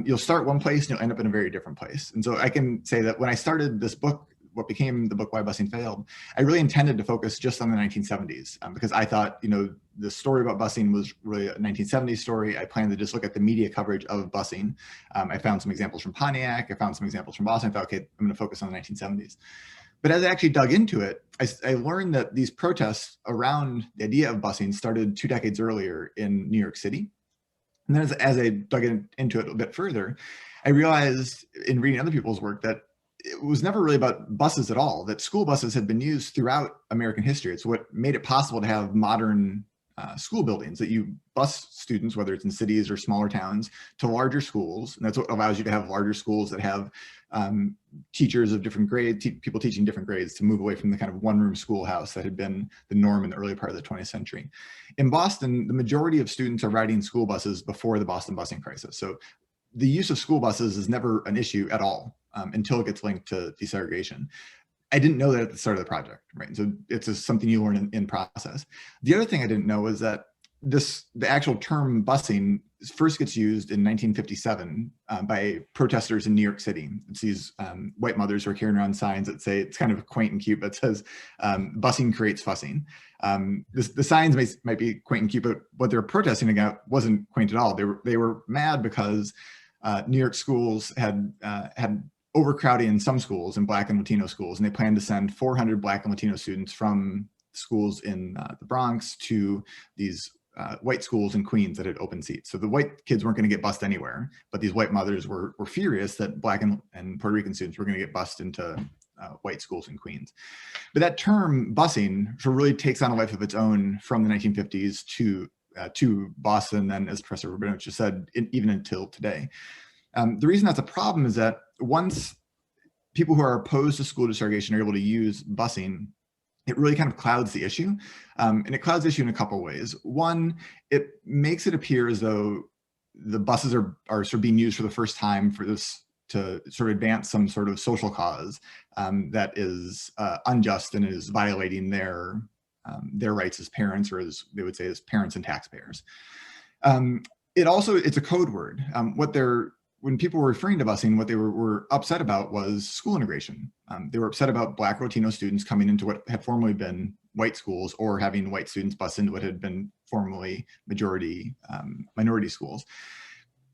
You'll start one place and you'll end up in a very different place. And so I can say that when I started this book, what became the book Why Busing Failed, I really intended to focus just on the 1970s because I thought, you know, the story about busing was really a 1970s story. I planned to just look at the media coverage of busing. I found some examples from Pontiac. I found some examples from Boston. I thought, okay, I'm going to focus on the 1970s. But as I actually dug into it, I learned that these protests around the idea of busing started 2 decades earlier in New York City. And then as I dug into it a bit further, I realized in reading other people's work that it was never really about buses at all, that school buses had been used throughout American history. It's what made it possible to have modern school buildings, that you bus students, whether it's in cities or smaller towns, to larger schools. And that's what allows you to have larger schools that have teachers of different grades, people teaching different grades, to move away from the kind of one-room schoolhouse that had been the norm in the early part of the 20th century. In Boston, the majority of students are riding school buses before the Boston busing crisis. So the use of school buses is never an issue at all until it gets linked to desegregation. I didn't know that at the start of the project, right? So it's just something you learn in process. The other thing I didn't know is that the actual term busing first gets used in 1957 by protesters in New York City. It's these white mothers who are carrying around signs that say, it's kind of quaint and cute, but it says, busing creates fussing. The signs might be quaint and cute, but what they're protesting against wasn't quaint at all. They were mad because New York schools had overcrowding in some schools, in Black and Latino schools, and they planned to send 400 Black and Latino students from schools in the Bronx to these white schools in Queens that had open seats. So the white kids weren't going to get bused anywhere, but these white mothers were furious that Black and Puerto Rican students were going to get bused into white schools in Queens. But that term busing really takes on a life of its own from the 1950s to Boston, then, as Professor Rabinovich just said, even until today. The reason that's a problem is that once people who are opposed to school desegregation are able to use busing, it really kind of clouds the issue. And it clouds the issue in a couple of ways. One, it makes it appear as though the buses are sort of being used for the first time for this to sort of advance some sort of social cause that is unjust and is violating their rights as parents, or as they would say, as parents and taxpayers. It's a code word. When people were referring to busing, what they were upset about was school integration. They were upset about Black Latino students coming into what had formerly been white schools, or having white students bus into what had been formerly minority schools.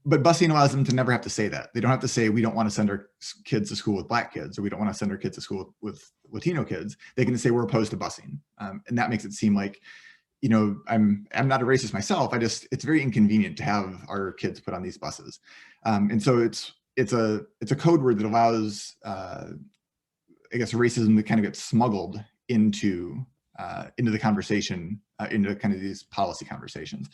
But busing allows them to never have to say that. They don't have to say, we don't want to send our kids to school with Black kids, or we don't want to send our kids to school with Latino kids. They can just say, we're opposed to busing. And that makes it seem like, you know, I'm not a racist myself. It's very inconvenient to have our kids put on these buses. And so it's a code word that allows, I guess, racism to kind of get smuggled into the conversation, into kind of these policy conversations.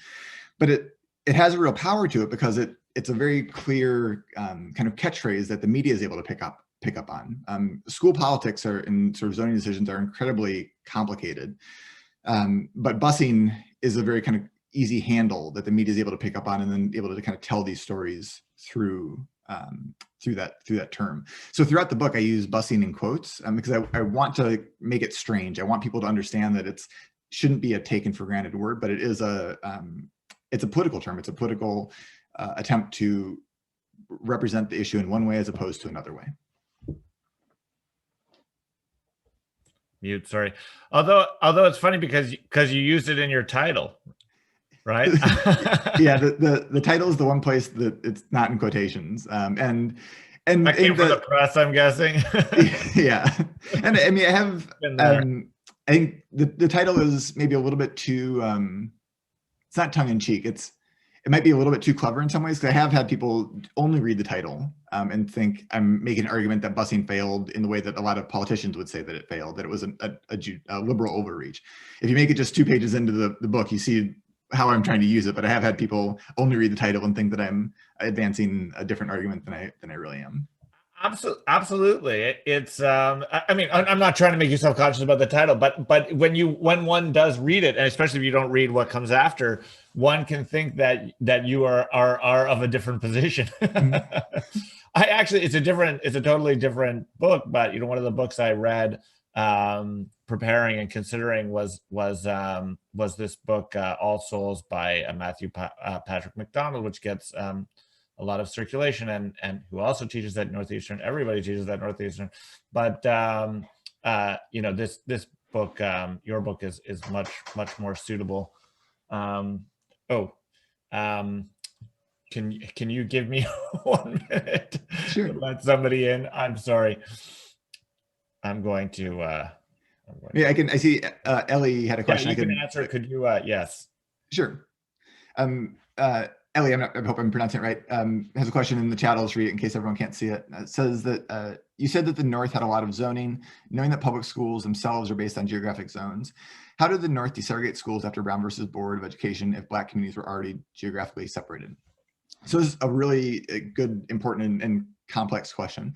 But it has a real power to it because it's a very clear kind of catchphrase that the media is able to pick up on. School politics and sort of zoning decisions are incredibly complicated. But busing is a very kind of easy handle that the media is able to pick up on, and then able to kind of tell these stories through that term. So throughout the book, I use busing in quotes because I want to make it strange. I want people to understand that it shouldn't be a taken for granted word, but it is it's a political term. It's a political attempt to represent the issue in one way as opposed to another way.
mute. Sorry. Although it's funny because you used it in your title, right?
Yeah, the title is the one place that it's not in quotations, and
that came from the press, I'm guessing.
Yeah, and I mean, I have
Been there.
I think the title is maybe a little bit too. It's not tongue in cheek. It might be a little bit too clever in some ways, because I have had people only read the title and think I'm making an argument that busing failed in the way that a lot of politicians would say that it failed, that it was a liberal overreach. If you make it just 2 pages into the book, you see how I'm trying to use it. But I have had people only read the title and think that I'm advancing a different argument than I really am.
Absolutely. It's I mean, I'm not trying to make you self-conscious about the title, but when one does read it, and especially if you don't read what comes after, one can think that you are of a different position. I actually, it's a totally different book, but one of the books I read preparing and considering was this book, All Souls by Matthew Patrick McDonald, which gets a lot of circulation, and who also teaches at Northeastern. Everybody teaches at Northeastern, but this book, your book, is much more suitable. Can you give me 1 minute?
Sure.
To let somebody in? I'm sorry. I'm going to.
Yeah, I see. Ellie had a question.
Yeah, you can answer. Could you? Yes.
Sure. Ellie, I hope I'm pronouncing it right, has a question in the chat. I'll just read it in case everyone can't see it. It says that you said that the North had a lot of zoning, knowing that public schools themselves are based on geographic zones. How did the North desegregate schools after Brown versus Board of Education if Black communities were already geographically separated? So this is a really good, important, and complex question.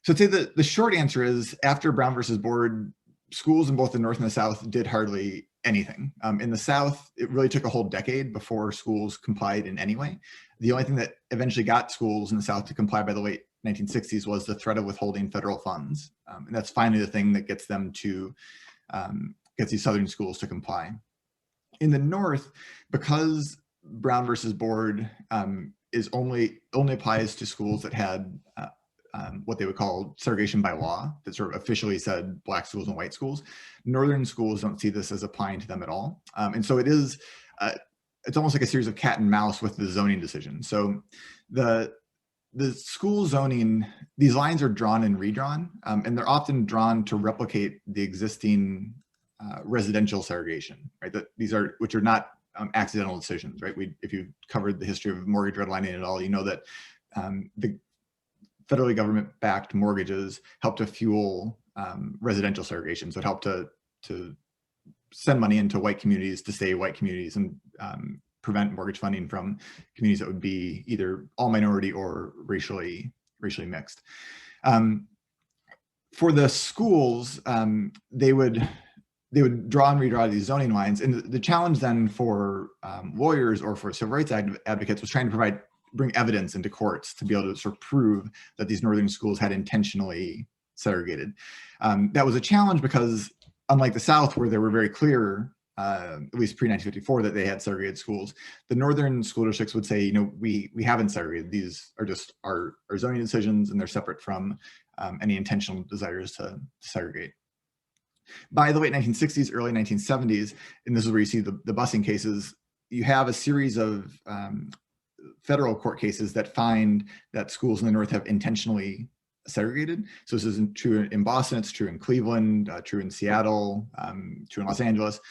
So I'd say that the short answer is, after Brown versus Board, schools in both the North and the South did hardly anything. In the South, it really took a whole decade before schools complied in any way. The only thing that eventually got schools in the South to comply by the late 1960s was the threat of withholding federal funds. And that's finally the thing that gets them to, gets these Southern schools to comply. In the North, because Brown versus Board is only applies to schools that had what they would call segregation by law, that sort of officially said Black schools and white schools. Northern schools don't see this as applying to them at all. And so it's almost like a series of cat and mouse with the zoning decision. So the school zoning, these lines are drawn and redrawn, and they're often drawn to replicate the existing residential segregation, right? Which are not accidental decisions, right? If you covered the history of mortgage redlining at all, you know that the federally government-backed mortgages help to fuel residential segregation. So it helped to send money into white communities to stay white communities and prevent mortgage funding from communities that would be either all minority or racially mixed. For the schools, they would draw and redraw these zoning lines. And the challenge then for lawyers or for civil rights advocates was trying to bring evidence into courts to be able to sort of prove that these Northern schools had intentionally segregated. That was a challenge because, unlike the South, where they were very clear, at least pre-1954, that they had segregated schools, the Northern school districts would say, we haven't segregated. These are just our zoning decisions, and they're separate from any intentional desires to segregate. By the late 1960s, early 1970s, and this is where you see the busing cases, you have a series of federal court cases that find that schools in the North have intentionally segregated. So this isn't true in Boston, it's true in Cleveland, true in Seattle, true in Los Angeles,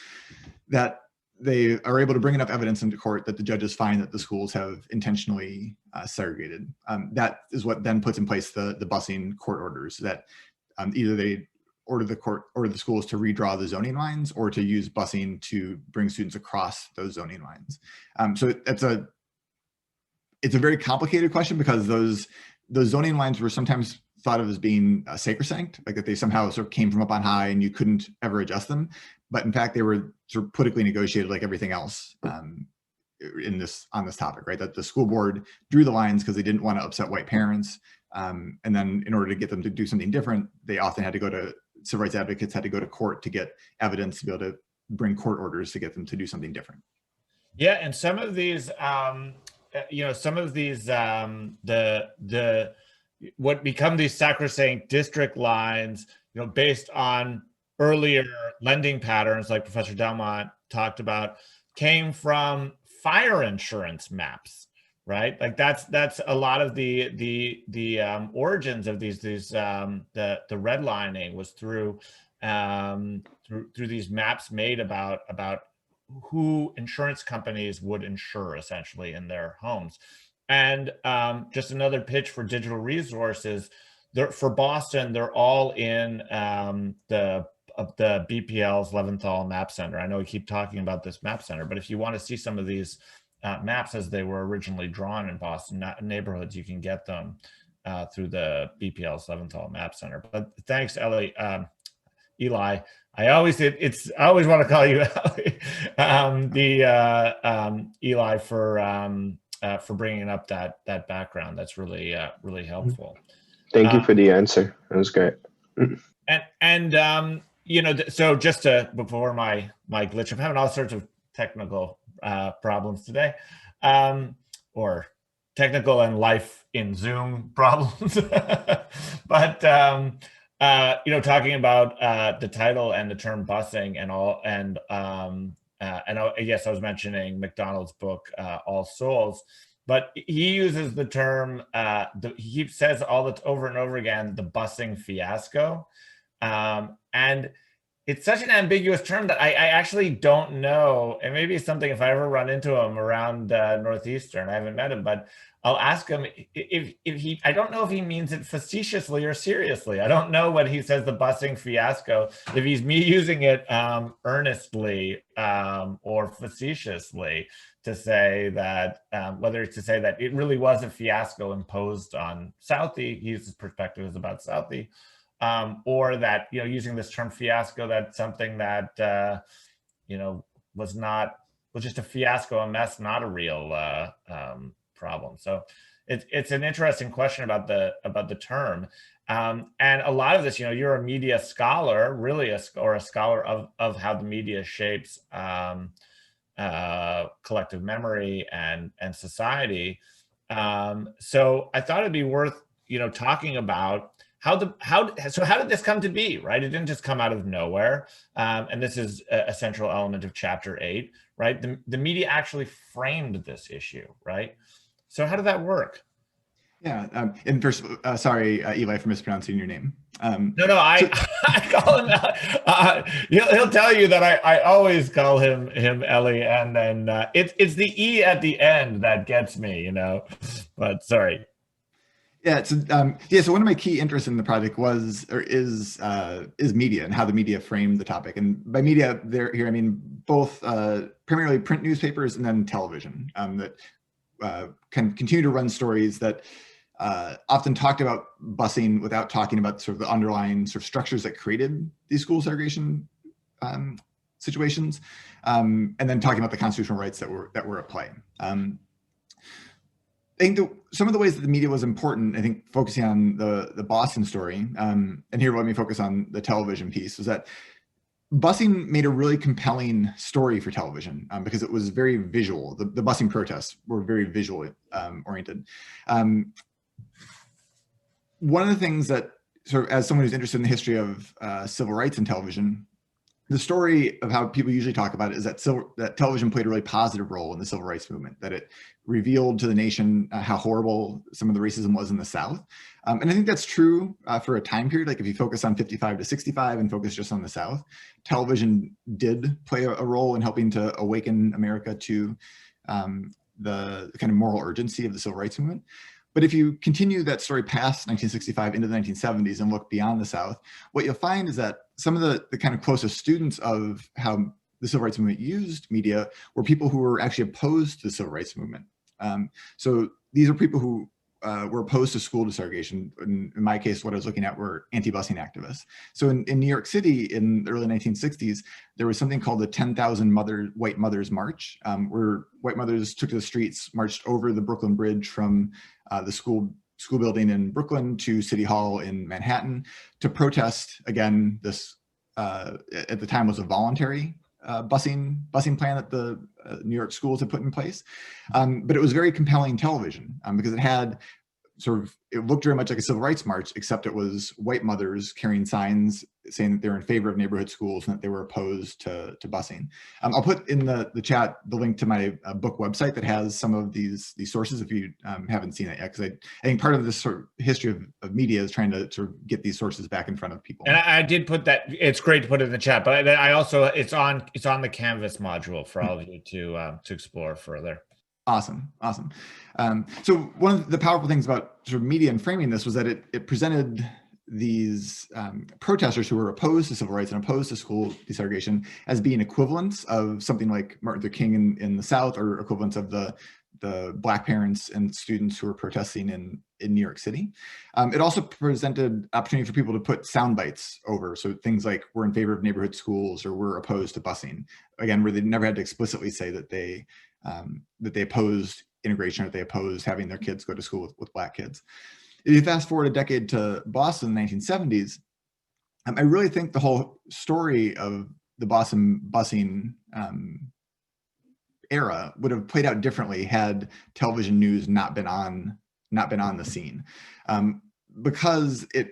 that they are able to bring enough evidence into court that the judges find that the schools have intentionally segregated. That is what then puts in place the busing court orders, that either they order the schools to redraw the zoning lines or to use busing to bring students across those zoning lines. So it's a very complicated question, because those zoning lines were sometimes thought of as being sacrosanct, like that they somehow sort of came from up on high and you couldn't ever adjust them. But in fact, they were sort of politically negotiated like everything else on this topic, right? That the school board drew the lines because they didn't want to upset white parents. And then in order to get them to do something different, they often had to go to, civil rights advocates had to go to court to get evidence to be able to bring court orders to get them to do something different.
Yeah, and some of these what become these sacrosanct district lines, based on earlier lending patterns, like Professor Delmont talked about, came from fire insurance maps, right? Like that's a lot of the origins of these the redlining was through these maps made about who insurance companies would insure essentially in their homes. And just another pitch for digital resources. For Boston, they're all in the BPL's Leventhal Map Center. I know we keep talking about this map center, but if you want to see some of these maps as they were originally drawn in Boston neighborhoods, you can get them through the BPL's Leventhal Map Center. But thanks, Eli. I always want to call you Eli for bringing up that background. That's really really helpful.
Thank you for the answer. That was great.
And you know, so just before my glitch, I'm having all sorts of technical problems today, or technical and life in Zoom problems. But you know, talking about the title and the term busing and all, and yes, I was mentioning McDonald's book, All Souls. But he uses the term, he says over and over again, the busing fiasco. And it's such an ambiguous term that I actually don't know. And maybe it's something if I ever run into him around Northeastern, I haven't met him, but I'll ask him if he, I don't know if he means it facetiously or seriously. I don't know what he says, the busing fiasco, if he's me using it earnestly or facetiously to say that, whether it's to say that it really was a fiasco imposed on Southie, he uses perspectives about Southie, or that, you know, using this term fiasco, that's something that, you know, was just a fiasco, a mess, not a real problem. So it's an interesting question about the term. And a lot of this, you know, you're a media scholar, really, or a scholar of how the media shapes collective memory and society. So I thought it'd be worth, you know, talking about how did this come to be, right? It didn't just come out of nowhere. And this is a central element of chapter 8, right? The media actually framed this issue, right? So how did that work?
Yeah, and first, sorry, Eli, for mispronouncing your name.
No, I call him. He'll tell you that I always call him Ellie, and then it's the E at the end that gets me, you know. But sorry.
Yeah, so one of my key interests in the project is media and how the media framed the topic. And by media here I mean both primarily print newspapers and then television that can continue to run stories that often talked about busing without talking about sort of the underlying sort of structures that created these school segregation situations, and then talking about the constitutional rights that were at play. I think some of the ways that the media was important, I think focusing on the Boston story, and here let me focus on the television piece, was that busing made a really compelling story for television because it was very visual. The busing protests were very visually oriented. One of the things that, sort of as someone who's interested in the history of civil rights in television, the story of how people usually talk about it is that television played a really positive role in the civil rights movement, that it revealed to the nation how horrible some of the racism was in the South. And I think that's true for a time period. Like if you focus on 55 to 65 and focus just on the South, television did play a role in helping to awaken America to the kind of moral urgency of the civil rights movement. But if you continue that story past 1965 into the 1970s and look beyond the South, what you'll find is that some of the kind of closest students of how the civil rights movement used media were people who were actually opposed to the civil rights movement. So these are people who were opposed to school desegregation. In my case, what I was looking at were anti-busing activists. So in New York City in the early 1960s, there was something called the 10,000 White Mothers March, where white mothers took to the streets, marched over the Brooklyn Bridge from the school building in Brooklyn to City Hall in Manhattan to protest, again, this at the time was a voluntary busing plan that the New York schools had put in place. But it was very compelling television because it had it looked very much like a civil rights march, except it was white mothers carrying signs saying that they're in favor of neighborhood schools and that they were opposed to busing. I'll put in the chat the link to my book website that has some of these sources if you haven't seen it yet, because I think part of this sort of history of media is trying to sort of get these sources back in front of people.
And I did put that. It's great to put it in the chat, but I also it's on the Canvas module for all of you to explore further.
Awesome. So one of the powerful things about sort of media and framing this was that it presented these protesters who were opposed to civil rights and opposed to school desegregation as being equivalents of something like Martin Luther King in the South, or equivalents of the Black parents and students who were protesting in New York City. It also presented opportunity for people to put sound bites over. So things like, we're in favor of neighborhood schools, or we're opposed to busing. Again, where they never had to explicitly say that they opposed integration, or they opposed having their kids go to school with Black kids. If you fast forward a decade to Boston in the 1970s, I really think the whole story of the Boston busing era would have played out differently had television news not been on the scene, because it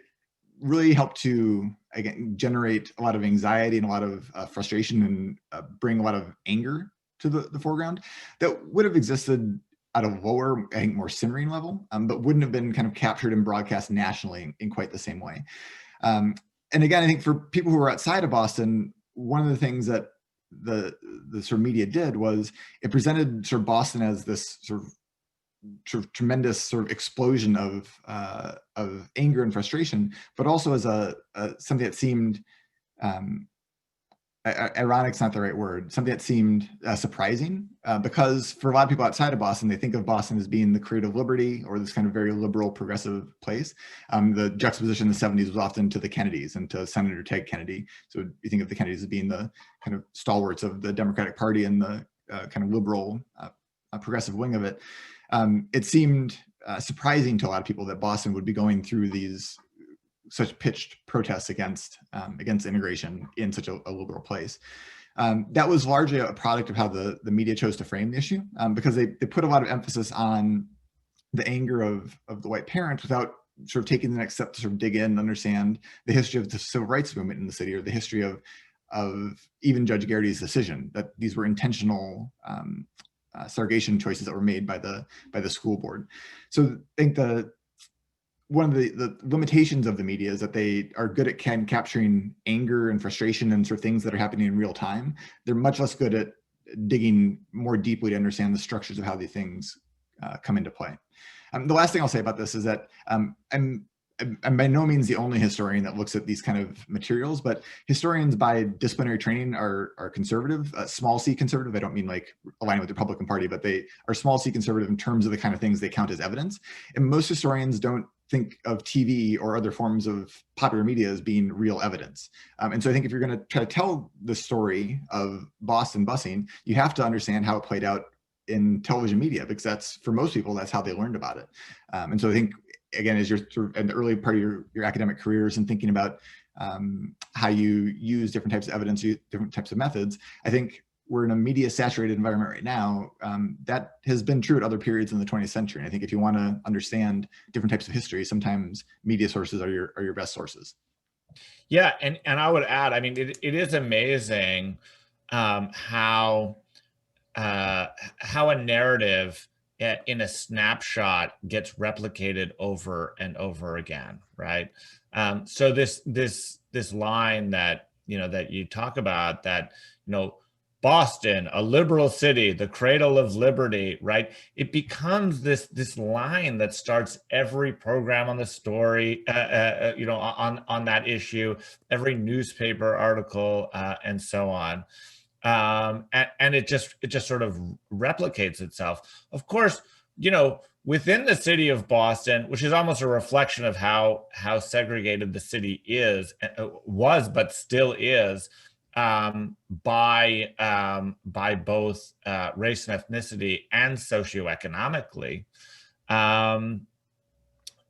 really helped to, again, generate a lot of anxiety and a lot of frustration, and bring a lot of anger to the foreground that would have existed at a lower, I think, more simmering level, but wouldn't have been kind of captured and broadcast nationally in quite the same way. And again, I think for people who were outside of Boston, one of the things that the sort of media did was it presented sort of Boston as this sort of tremendous sort of explosion of anger and frustration, but also as something that seemed ironic's not the right word, something that seemed surprising, because for a lot of people outside of Boston, they think of Boston as being the creator of liberty, or this kind of very liberal, progressive place. The juxtaposition in the 70s was often to the Kennedys and to Senator Ted Kennedy. So you think of the Kennedys as being the kind of stalwarts of the Democratic Party and the kind of liberal, progressive wing of it. It seemed surprising to a lot of people that Boston would be going through these such pitched protests against integration in such a liberal place. That was largely a product of how the media chose to frame the issue, because they put a lot of emphasis on the anger of the white parents without sort of taking the next step to sort of dig in and understand the history of the civil rights movement in the city, or the history of even Judge Garrity's decision, that these were intentional segregation choices that were made by the school board. So I think one of the limitations of the media is that they are good at capturing anger and frustration and sort of things that are happening in real time. They're much less good at digging more deeply to understand the structures of how these things come into play. The last thing I'll say about this is that I'm by no means the only historian that looks at these kind of materials, but historians by disciplinary training are conservative, small c conservative. I don't mean like aligning with the Republican Party, but they are small c conservative in terms of the kind of things they count as evidence. And most historians don't think of TV or other forms of popular media as being real evidence. And so I think if you're going to try to tell the story of Boston busing, you have to understand how it played out in television media, because that's, for most people, that's how they learned about it. And so I think, again, as you're sort of in the early part of your academic careers and thinking about how you use different types of evidence, different types of methods, I think we're in a media saturated environment right now. That has been true at other periods in the 20th century. And I think if you want to understand different types of history, sometimes media sources are your best sources.
Yeah, and I would add, I mean, it is amazing how a narrative in a snapshot gets replicated over and over again, right? So this line that you talk about, that Boston, a liberal city, the cradle of liberty, right? It becomes this line that starts every program on the story, on that issue, every newspaper article, and so on. And it just sort of replicates itself. Of course, within the city of Boston, which is almost a reflection of how segregated the city was, but still is, by both race and ethnicity and socioeconomically,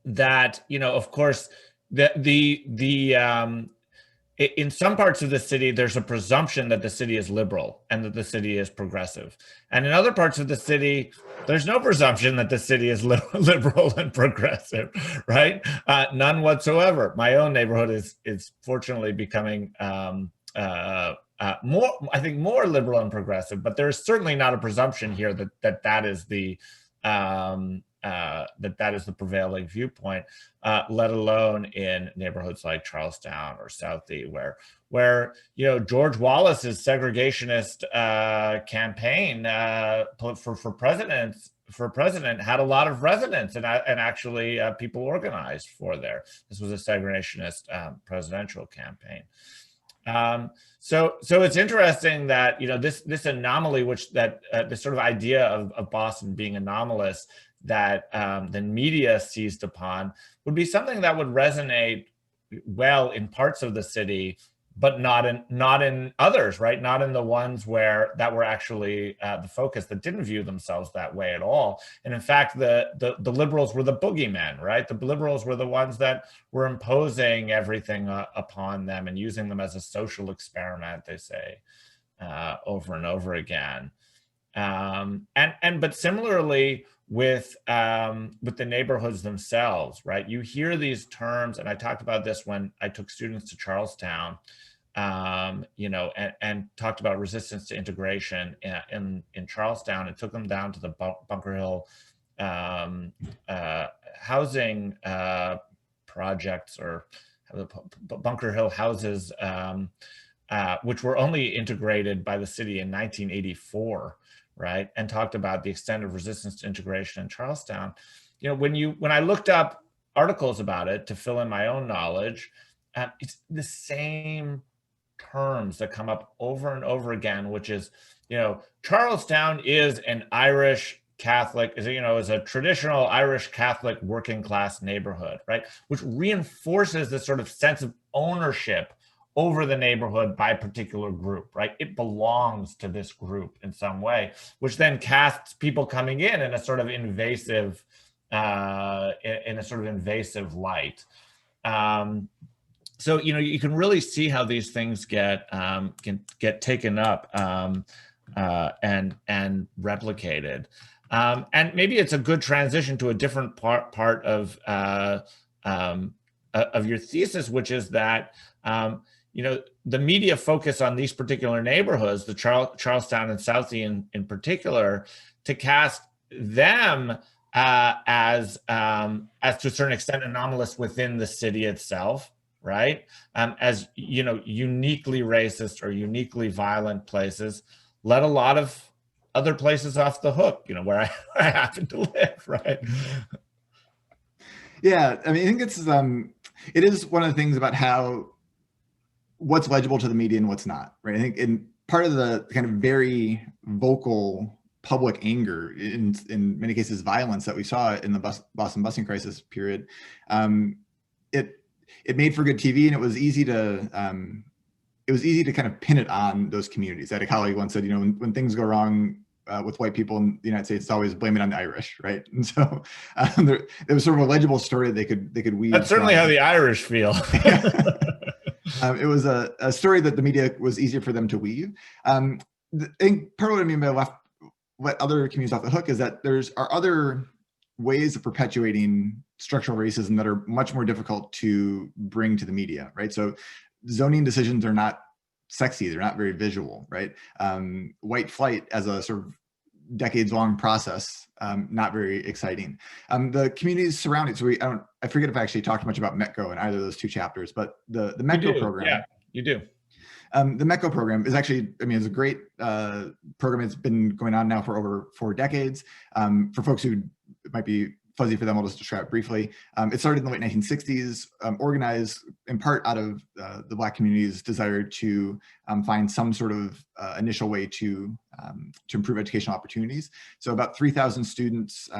that of course in some parts of the city, there's a presumption that the city is liberal and that the city is progressive. And in other parts of the city, there's no presumption that the city is liberal and progressive, right? None whatsoever. My own neighborhood is fortunately becoming more, I think, more liberal and progressive, but there's certainly not a presumption here that is the that is the prevailing viewpoint, let alone in neighborhoods like Charlestown or Southie, where George Wallace's segregationist campaign for president had a lot of resonance, and actually people organized for there. This was a segregationist presidential campaign. So it's interesting that this anomaly, this sort of idea of Boston being anomalous, that the media seized upon, would be something that would resonate well in parts of the city, but not in others, right? Not in the ones that were actually the focus, that didn't view themselves that way at all. And in fact, the liberals were the boogeymen, right? The liberals were the ones that were imposing everything upon them and using them as a social experiment, they say, over and over again. But similarly with the neighborhoods themselves, right? You hear these terms, and I talked about this when I took students to Charlestown, and talked about resistance to integration in Charlestown, and took them down to the Bunker Hill housing projects, or the Bunker Hill houses, which were only integrated by the city in 1984. Right, and talked about the extent of resistance to integration in Charlestown. When I looked up articles about it to fill in my own knowledge, it's the same terms that come up over and over again, which is, Charlestown is an Irish Catholic, is a traditional Irish Catholic working class neighborhood, right? Which reinforces this sort of sense of ownership over the neighborhood by a particular group, right? It belongs to this group in some way, which then casts people coming in a sort of invasive, light. So you can really see how these things can get taken up and replicated. And maybe it's a good transition to a different part of your thesis, which is that the media focus on these particular neighborhoods, the Charlestown and Southie in particular, to cast them as to a certain extent anomalous within the city itself, right? As uniquely racist or uniquely violent places, let a lot of other places off the hook, where I happen to live, right?
Yeah, I mean, I think it is one of the things about what's legible to the media and what's not, right? I think in part of the kind of very vocal public anger, in many cases violence, that we saw in the Boston busing crisis period, it made for good TV, and it was easy to kind of pin it on those communities. I had a colleague once said, when things go wrong with white people in the United States, it's always blame it on the Irish, right? And so there was sort of a legible story they could weave.
That's certainly how the Irish feel.
It was a story that the media was easier for them to weave. I think part of what I mean by let other communities off the hook is that are other ways of perpetuating structural racism that are much more difficult to bring to the media, right? So zoning decisions are not sexy, they're not very visual, right? White flight as a sort of decades-long process, not very exciting. The communities surrounding, so I forget if I actually talked much about METCO in either of those two chapters, but the METCO program.
Yeah, you do.
The METCO program is actually, it's a great program. It's been going on now for over 4 decades. For folks who it might be fuzzy for them, I'll just describe it briefly. It started in the late 1960s, organized in part out of the Black community's desire to find some sort of initial way to improve educational opportunities. So about 3,000 students,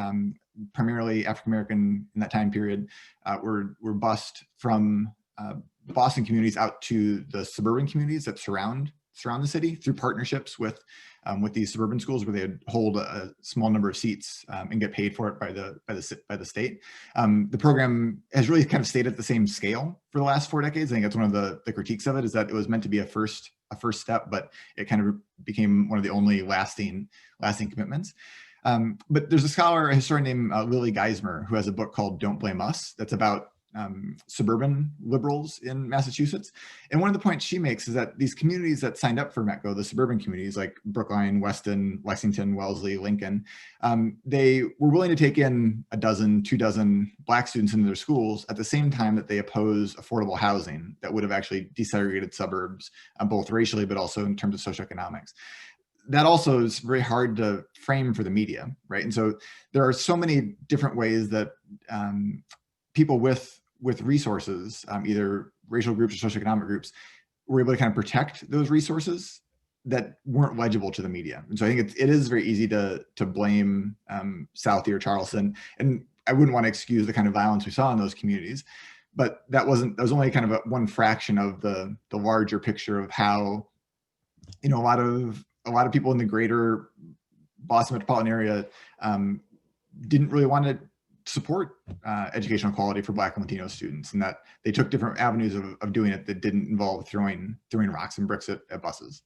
primarily African-American in that time period, were bused from Boston communities out to the suburban communities that surround surround the city through partnerships with these suburban schools where they would hold a small number of seats and get paid for it by the state. The program has really kind of stayed at the same scale for the last 4 decades. I think that's one of the critiques of it, is that it was meant to be a first step, but it kind of became one of the only lasting commitments. But there's a historian named Lily Geismer, who has a book called Don't Blame Us that's about suburban liberals in Massachusetts. And one of the points she makes is that these communities that signed up for METCO, the suburban communities like Brookline, Weston, Lexington, Wellesley, Lincoln, they were willing to take in 12 Black students into their schools at the same time that they oppose affordable housing that would have actually desegregated suburbs, both racially, but also in terms of socioeconomics. That also is very hard to frame for the media, right? And so there are so many different ways that people with resources, either racial groups or socioeconomic groups, were able to kind of protect those resources that weren't legible to the media. And so I think it is very easy to blame Southie or Charleston, and I wouldn't want to excuse the kind of violence we saw in those communities, but that was only kind of one fraction of the larger picture of how, you know, a lot of people in the greater Boston metropolitan area didn't really want to support educational quality for Black and Latino students, and that they took different avenues of doing it that didn't involve throwing rocks and bricks at buses.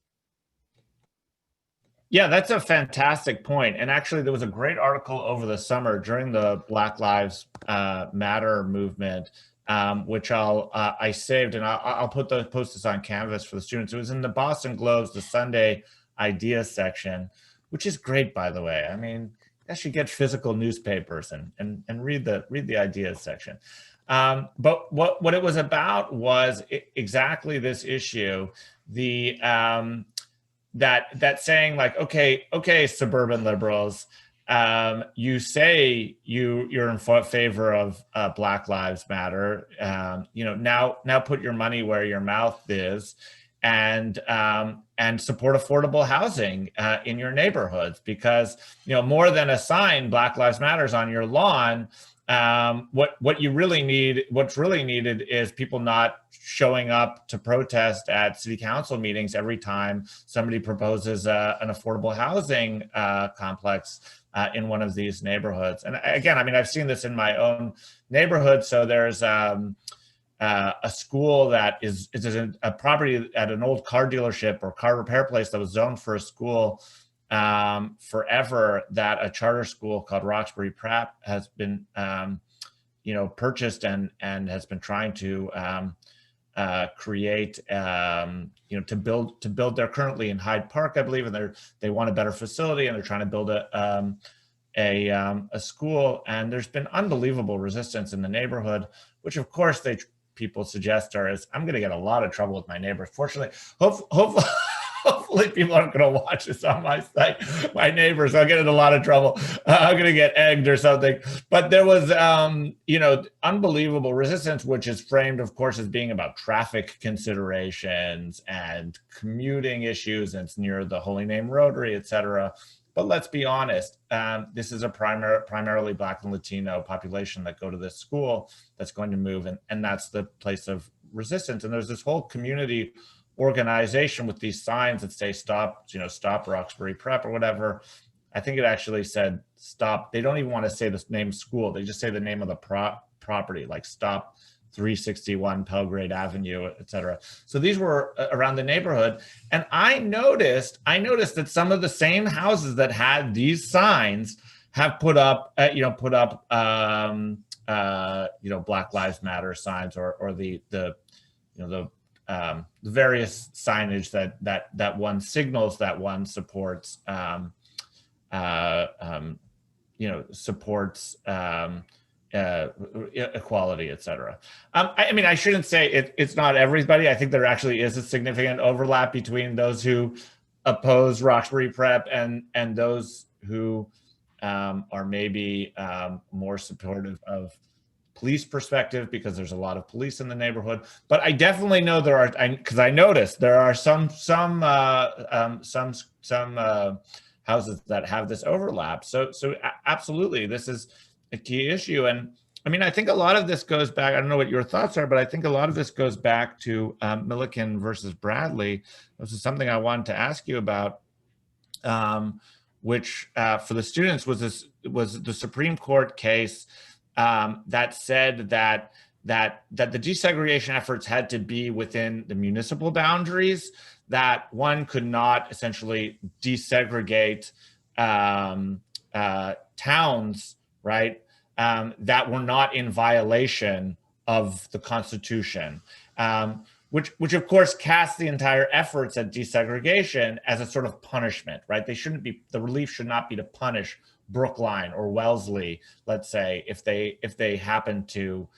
Yeah, that's a fantastic point. And actually, there was a great article over the summer during the Black Lives Matter movement, which I saved, and I'll post this on Canvas for the students. It was in the Boston Globe's The Sunday Ideas section, which is great, by the way. I mean, you should get physical newspapers and read the ideas section. But what it was about was exactly this issue, the that saying like, okay, suburban liberals, you say you're in favor of Black Lives Matter, you know, now put your money where your mouth is, and support affordable housing in your neighborhoods, because, you know, more than a sign Black Lives Matters on your lawn, what's really needed is people not showing up to protest at city council meetings every time somebody proposes an affordable housing complex in one of these neighborhoods. And again, I mean, I've seen this in my own neighborhood. So there's a school that is a property at an old car dealership or car repair place that was zoned for a school forever, that a charter school called Roxbury Prep has been purchased and has been trying to create to build. They're currently in Hyde Park, I believe, and they want a better facility, and they're trying to build a school. And there's been unbelievable resistance in the neighborhood, which of course people suggest is, I'm going to get a lot of trouble with my neighbors. Fortunately, hopefully people aren't going to watch this on my site. My neighbors, I'll get in a lot of trouble. I'm going to get egged or something. But there was, unbelievable resistance, which is framed, of course, as being about traffic considerations and commuting issues, and it's near the Holy Name Rotary, et cetera. But let's be honest, this is a primarily Black and Latino population that go to this school that's going to move, and that's the place of resistance. And there's this whole community organization with these signs that say stop Roxbury Prep or whatever. I think it actually said stop. They don't even want to say the name school. They just say the name of the property, like stop 361 Belgrade Avenue, et cetera. So these were around the neighborhood. And I noticed that some of the same houses that had these signs have put up Black Lives Matter signs, or the various signage that one signals that one supports equality, et cetera. I mean, I shouldn't say it's not everybody. I think there actually is a significant overlap between those who oppose Roxbury Prep and those who are maybe more supportive of police perspective, because there's a lot of police in the neighborhood. But I definitely know there are, because I noticed there are some houses that have this overlap. So absolutely, this is a key issue. And I mean, I think a lot of this goes back, I don't know what your thoughts are, but I think a lot of this goes back to Milliken versus Bradley. This is something I wanted to ask you about, which for the students was the Supreme Court case that said that the desegregation efforts had to be within the municipal boundaries, that one could not essentially desegregate towns, right, that were not in violation of the Constitution, which of course casts the entire efforts at desegregation as a sort of punishment, right? They shouldn't be, the relief should not be to punish Brookline or Wellesley, let's say, if they happen to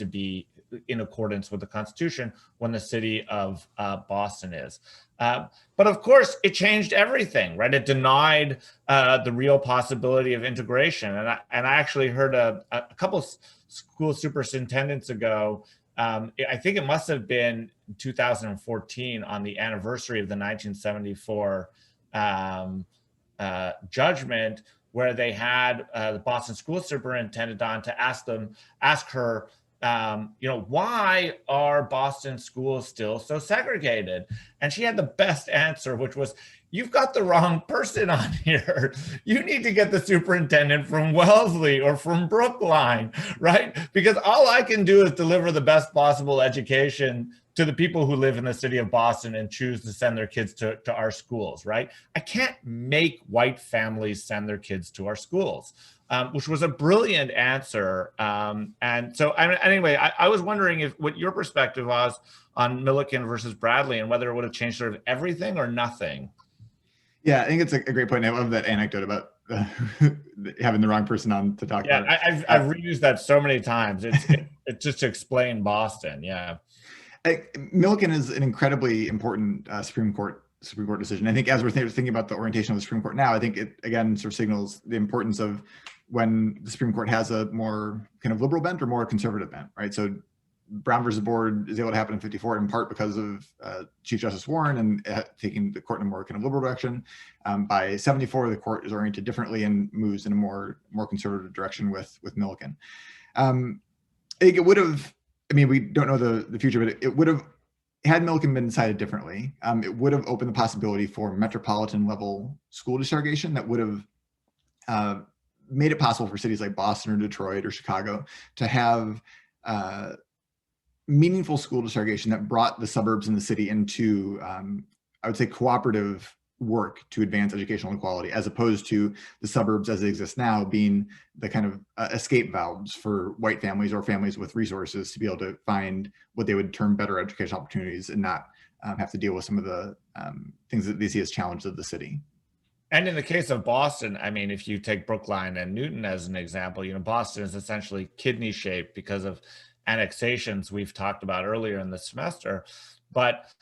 be in accordance with the Constitution when the city of Boston is. But of course, it changed everything, right? It denied the real possibility of integration. And I actually heard a couple school superintendents ago, I think it must have been 2014 on the anniversary of the 1974 judgment, where they had the Boston school superintendent on to ask her, why are Boston schools still so segregated? And she had the best answer, which was, you've got the wrong person on here. You need to get the superintendent from Wellesley or from Brookline, right? Because all I can do is deliver the best possible education to the people who live in the city of Boston and choose to send their kids to our schools, right? I can't make white families send their kids to our schools, which was a brilliant answer. And so anyway, I was wondering what your perspective was on Milliken versus Bradley and whether it would have changed sort of everything or nothing.
Yeah, I think it's a great point. I love that anecdote about having the wrong person on to talk about.
Yeah, I've reused that so many times. It's just to explain Boston. Yeah.
Milliken is an incredibly important Supreme Court decision. I think as we're thinking about the orientation of the Supreme Court now, I think it again sort of signals the importance of when the Supreme Court has a more kind of liberal bent or more conservative bent, right? So Brown versus Board is able to happen in 54 in part because of Chief Justice Warren and taking the court in a more kind of liberal direction. By 74, the court is oriented differently and moves in a more conservative direction with Milliken. I think it would have, I mean, we don't know the future, but it would have, had Milliken been decided differently, it would have opened the possibility for metropolitan level school desegregation that would have made it possible for cities like Boston or Detroit or Chicago to have meaningful school desegregation that brought the suburbs and the city into, I would say, cooperative work to advance educational equality, as opposed to the suburbs as they exist now being the kind of escape valves for white families or families with resources to be able to find what they would term better educational opportunities and not have to deal with some of the things that they see as challenges of the city.
And in the case of Boston, I mean, if you take Brookline and Newton as an example, Boston is essentially kidney shaped because of annexations we've talked about earlier in the semester. But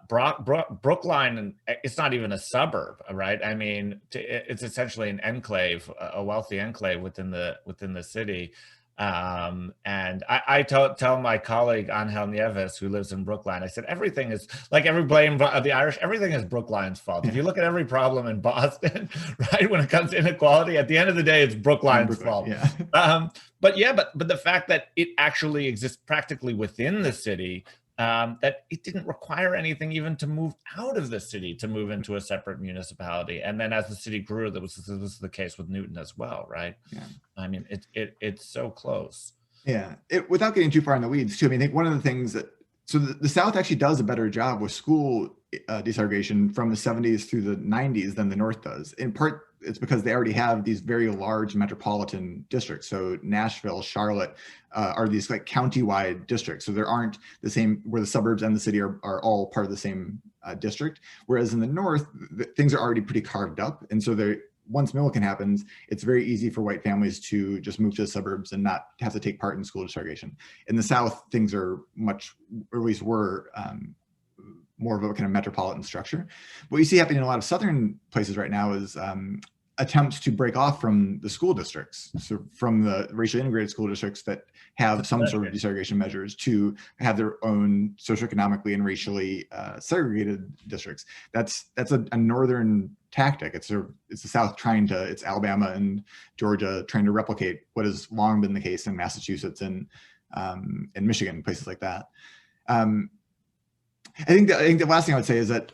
Brookline, it's not even a suburb, right? I mean, it's essentially an enclave, a wealthy enclave within the city. And I tell my colleague Angel Nieves, who lives in Brookline, I said, everything is like every blame of the Irish, everything is Brookline's fault. If you look at every problem in Boston, right, when it comes to inequality, at the end of the day, it's Brookline's fault.
Yeah.
But the fact that it actually exists practically within the city, that it didn't require anything even to move out of the city to move into a separate municipality. And then as the city grew, this was the case with Newton as well, right? Yeah. I mean, it's so close.
Yeah, without getting too far in the weeds too, I mean, I think one of the things that, so the South actually does a better job with school desegregation from the 70s through the 90s than the North does. In part, it's because they already have these very large metropolitan districts. So Nashville, Charlotte are these like county-wide districts. So there aren't the same, where the suburbs and the city are all part of the same district. Whereas in the North, things are already pretty carved up. And so once Milliken happens, it's very easy for white families to just move to the suburbs and not have to take part in school desegregation. In the South, things are much, or at least were, more of a kind of metropolitan structure. What you see happening in a lot of Southern places right now is attempts to break off from the school districts, so from the racially integrated school districts that have some sort of desegregation measures, to have their own socioeconomically and racially segregated districts. That's a northern tactic. It's the South it's Alabama and Georgia trying to replicate what has long been the case in Massachusetts and Michigan, places like that. I think the last thing I would say is that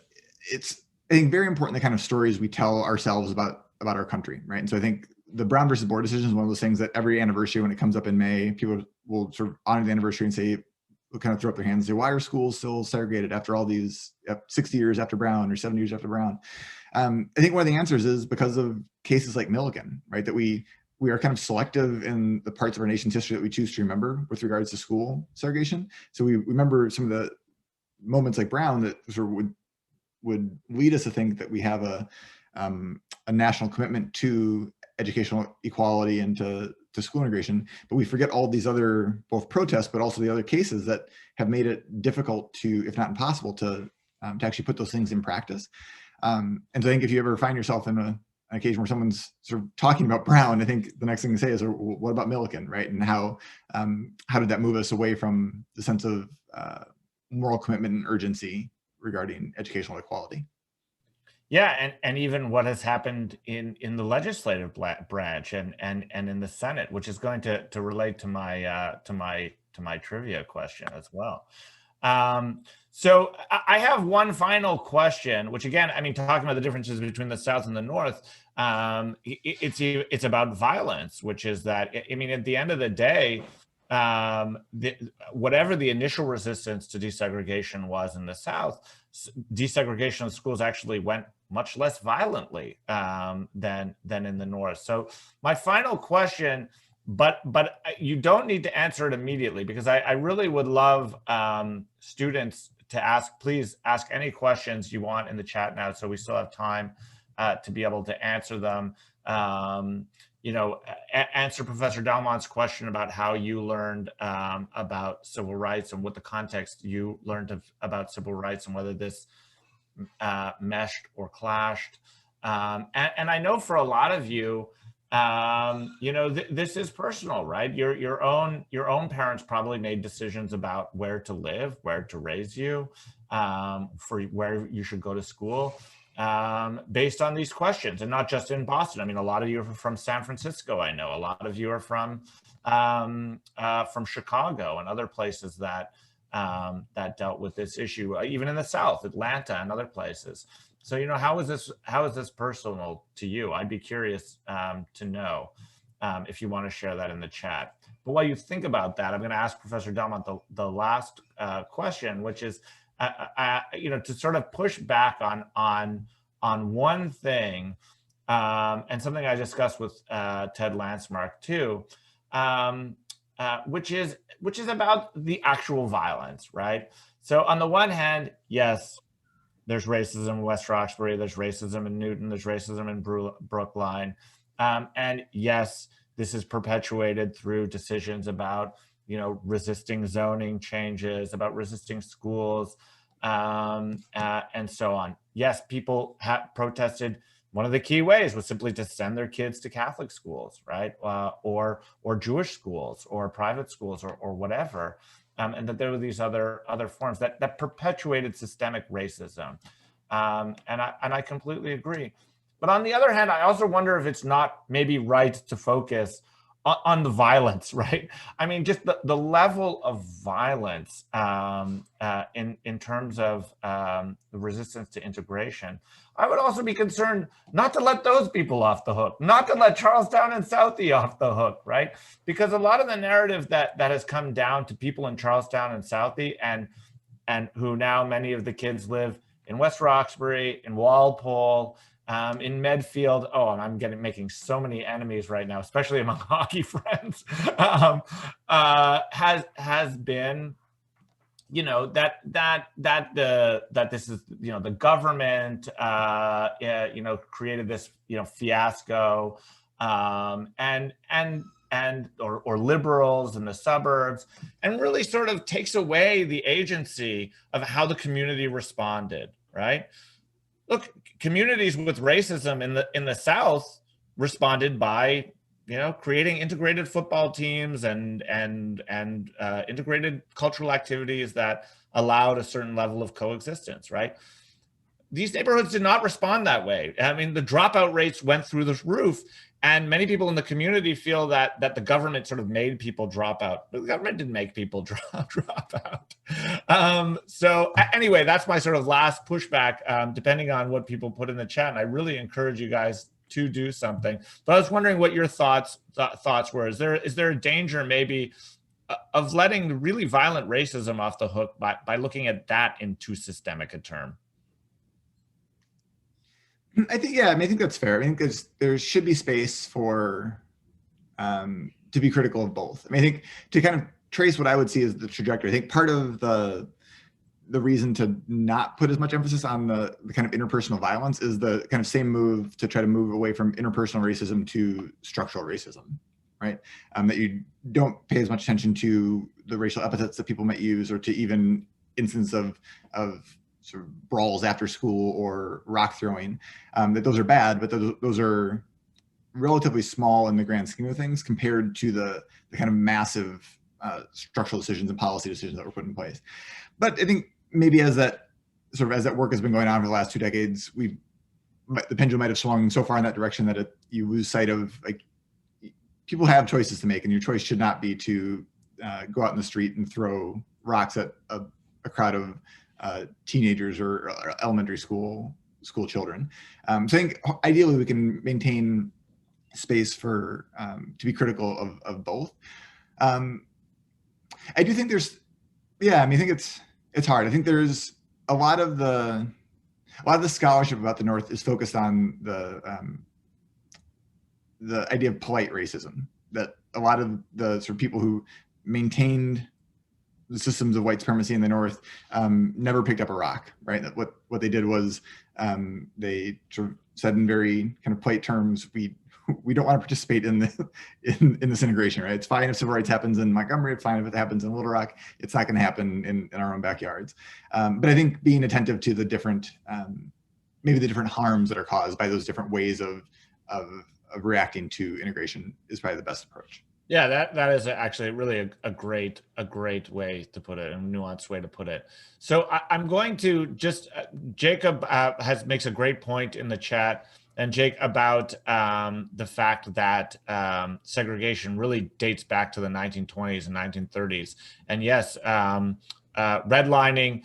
it's, I think, very important the kind of stories we tell ourselves about our country, right? And so I think the Brown versus Board decision is one of those things that every anniversary, when it comes up in May, people will sort of honor the anniversary and say, will kind of throw up their hands and say, why are schools still segregated after all these 60 years after Brown or 70 years after Brown? I think one of the answers is because of cases like Milligan, right? That we are kind of selective in the parts of our nation's history that we choose to remember with regards to school segregation. So we remember some of the moments like Brown that sort of would lead us to think that we have a national commitment to educational equality and to school integration, but we forget all these other both protests, but also the other cases that have made it difficult to, if not impossible, to actually put those things in practice. And so I think if you ever find yourself in an occasion where someone's sort of talking about Brown, I think the next thing to say is, well, what about Milligan, right? And how did that move us away from the sense of moral commitment and urgency regarding educational equality?
Yeah, and even what has happened in the legislative branch and in the Senate, which is going to relate to my trivia question as well. So I have one final question, which again, I mean, talking about the differences between the South and the North, it's about violence, which is that, I mean, at the end of the day, whatever the initial resistance to desegregation was in the South, desegregation of schools actually went much less violently than in the North. So my final question, but you don't need to answer it immediately, because I really would love students to please ask any questions you want in the chat now, so we still have time to be able to answer them. Answer Professor Delmont's question about how you learned about civil rights and what the context you learned about civil rights and whether this meshed or clashed. And I know for a lot of you, this is personal, right? Your own parents probably made decisions about where to live, where to raise you, for where you should go to school, based on these questions, and not just in Boston. I mean, a lot of you are from San Francisco. I know a lot of you are from Chicago and other places that dealt with this issue, even in the South, Atlanta and other places. So, how is this personal to you? I'd be curious to know if you want to share that in the chat. But while you think about that, I'm going to ask Professor Delmont the last question, which is, to sort of push back on one thing, and something I discussed with Ted Landsmark too, which is about the actual violence, right? So on the one hand, yes, there's racism in West Roxbury, there's racism in Newton, there's racism in Brookline, and yes, this is perpetuated through decisions about resisting zoning changes, about resisting schools, and so on. Yes, people protested. One of the key ways was simply to send their kids to Catholic schools, right? Or Jewish schools or private schools or whatever. And that there were these other forms that perpetuated systemic racism. And I completely agree. But on the other hand, I also wonder if it's not maybe right to focus on the violence, right? I mean, just the level of violence in terms of the resistance to integration. I would also be concerned not to let those people off the hook, not to let Charlestown and Southie off the hook, right? Because a lot of the narrative that has come down to people in Charlestown and Southie, and who now many of the kids live in West Roxbury, in Walpole, in Medfield. Oh, I'm making so many enemies right now, especially among hockey friends. Has been, that this is, the government, created this, fiasco, or liberals in the suburbs, and really sort of takes away the agency of how the community responded, right? Look, communities with racism in the South responded by, creating integrated football teams and integrated cultural activities that allowed a certain level of coexistence, right? These neighborhoods did not respond that way. I mean, the dropout rates went through the roof, and many people in the community feel that the government sort of made people drop out. But the government didn't make people drop out. So anyway, that's my sort of last pushback, depending on what people put in the chat. And I really encourage you guys to do something. But I was wondering what your thoughts were. Is there a danger maybe of letting really violent racism off the hook by looking at that in too systemic a term?
I think, yeah, I think that's fair. I think there should be space for to be critical of both. I think to kind of trace what I would see as the trajectory, I think part of the reason to not put as much emphasis on the kind of interpersonal violence is the kind of same move to try to move away from interpersonal racism to structural racism, right? That you don't pay as much attention to the racial epithets that people might use, or to even instances of sort of brawls after school or rock throwing, that those are bad, but those are relatively small in the grand scheme of things compared to the kind of massive structural decisions and policy decisions that were put in place. But I think maybe as that work has been going on for the last 2 decades, the pendulum might have swung so far in that direction that you lose sight of, like, people have choices to make, and your choice should not be to go out in the street and throw rocks at a crowd of teenagers or elementary school children. So I think ideally we can maintain space for to be critical of both. I do think there's, I think it's hard. I think there's a lot of the scholarship about the North is focused on the idea of polite racism, that a lot of the sort of people who maintained the systems of white supremacy in the North never picked up a rock, right? That what they did was they sort of said in very kind of polite terms, we don't want to participate in this integration, right? It's fine if civil rights happens in Montgomery, it's fine if it happens in Little Rock, it's not going to happen in our own backyards. But I think being attentive to the different, maybe the different harms that are caused by those different ways of reacting to integration is probably the best approach.
Yeah, that is actually really a great way to put it, a nuanced way to put it. So I'm going to just, Jacob makes a great point in the chat, and Jake, about the fact that segregation really dates back to the 1920s and 1930s. And yes, redlining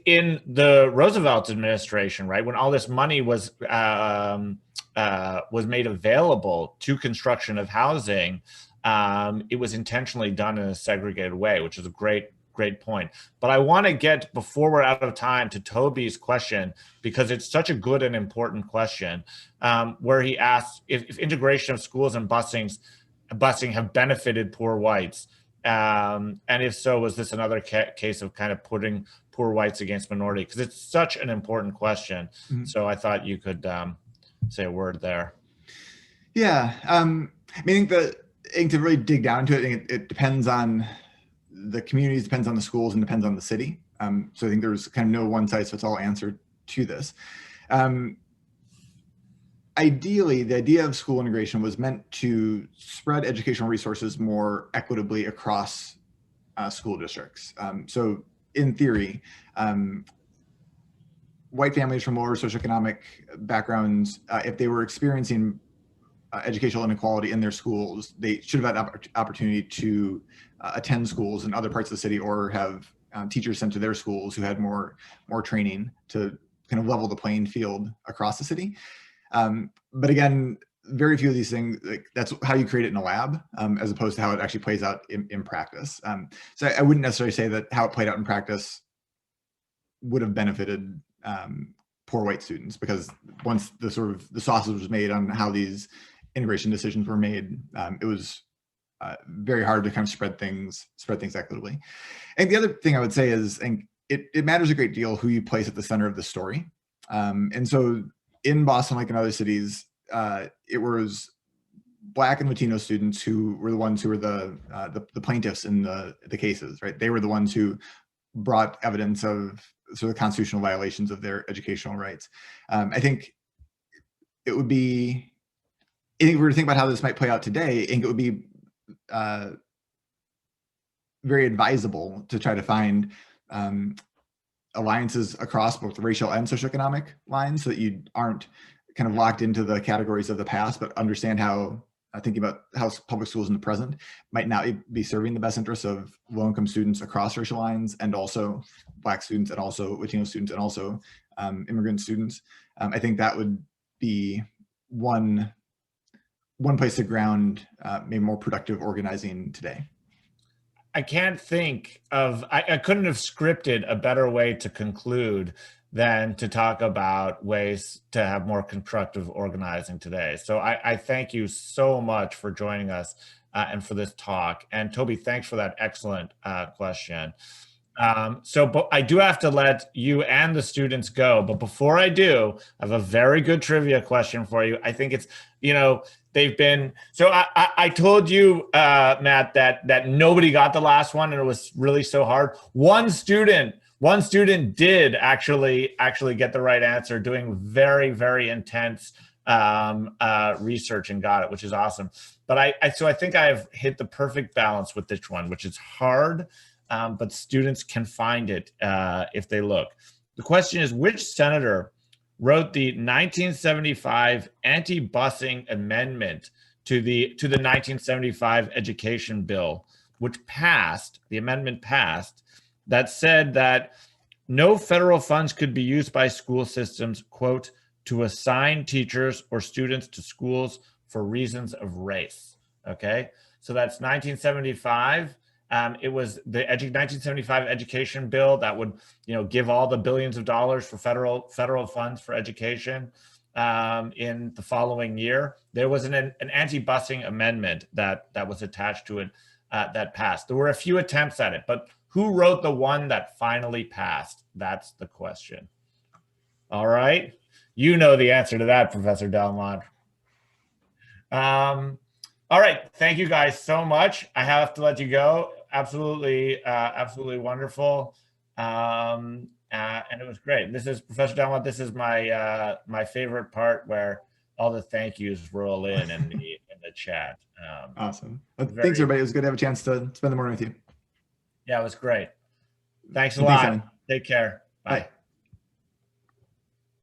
in the Roosevelt administration, right, when all this money was made available to construction of housing, it was intentionally done in a segregated way, which is a great point. But I want to get, before we're out of time, to Toby's question, because it's such a good and important question, where he asks if integration of schools and busing have benefited poor whites, and if so, was this another case of kind of putting poor whites against minority? Because it's such an important question. Mm-hmm. So I thought you could say a word there.
Yeah, I think to really dig down into it, I think it depends on the communities, depends on the schools, and depends on the city. So I think there's kind of no one size fits all answer to this. Ideally, the idea of school integration was meant to spread educational resources more equitably across school districts. So in theory, white families from lower socioeconomic backgrounds, if they were experiencing educational inequality in their schools, they should have had opportunity to attend schools in other parts of the city, or have teachers sent to their schools who had more training to kind of level the playing field across the city. But again, very few of these things, like, that's how you create it in a lab, as opposed to how it actually plays out in practice. So I wouldn't necessarily say that how it played out in practice would have benefited poor white students, because once the sausage was made on how these integration decisions were made, it was very hard to kind of spread things equitably. And the other thing I would say is, and it matters a great deal who you place at the center of the story. And so in Boston, like in other cities, it was Black and Latino students who were the ones who were the plaintiffs in the cases, right? They were the ones who brought evidence of sort of constitutional violations of their educational rights. I think it would be if we were to think about how this might play out today, I think it would be very advisable to try to find alliances across both racial and socioeconomic lines so that you aren't kind of locked into the categories of the past, but understand how thinking about how public schools in the present might not be serving the best interests of low-income students across racial lines, and also Black students, and also Latino students, and also immigrant students. I think that would be one place to ground maybe more productive organizing today.
I can't think of, I couldn't have scripted a better way to conclude than to talk about ways to have more constructive organizing today. So I thank you so much for joining us and for this talk. And Toby, thanks for that excellent question. But I do have to let you and the students go. But before I do, I have a very good trivia question for you. I think it's, they've been, so I told you, Matt, that nobody got the last one and it was really so hard. One student did actually get the right answer, doing very, very intense research, and got it, which is awesome. But I think I've hit the perfect balance with this one, which is hard, but students can find it if they look. The question is, which senator wrote the 1975 anti-busing amendment to the 1975 education bill, which passed, the amendment passed, that said that no federal funds could be used by school systems, quote, to assign teachers or students to schools for reasons of race. Okay, so that's 1975. It was the 1975 education bill that would, give all the billions of dollars for federal funds for education in the following year. There was an anti-busing amendment that was attached to it that passed. There were a few attempts at it, but who wrote the one that finally passed? That's the question. All right. You know the answer to that, Professor Delmont. All right. Thank you guys so much. I have to let you go. Absolutely wonderful. And it was great. This is Professor Delmont. This is my my favorite part, where all the thank yous roll in the chat.
Awesome. Thanks, everybody. It was good to have a chance to spend the morning with you.
Yeah, it was great. Thanks a lot. Take care. Bye.
Bye.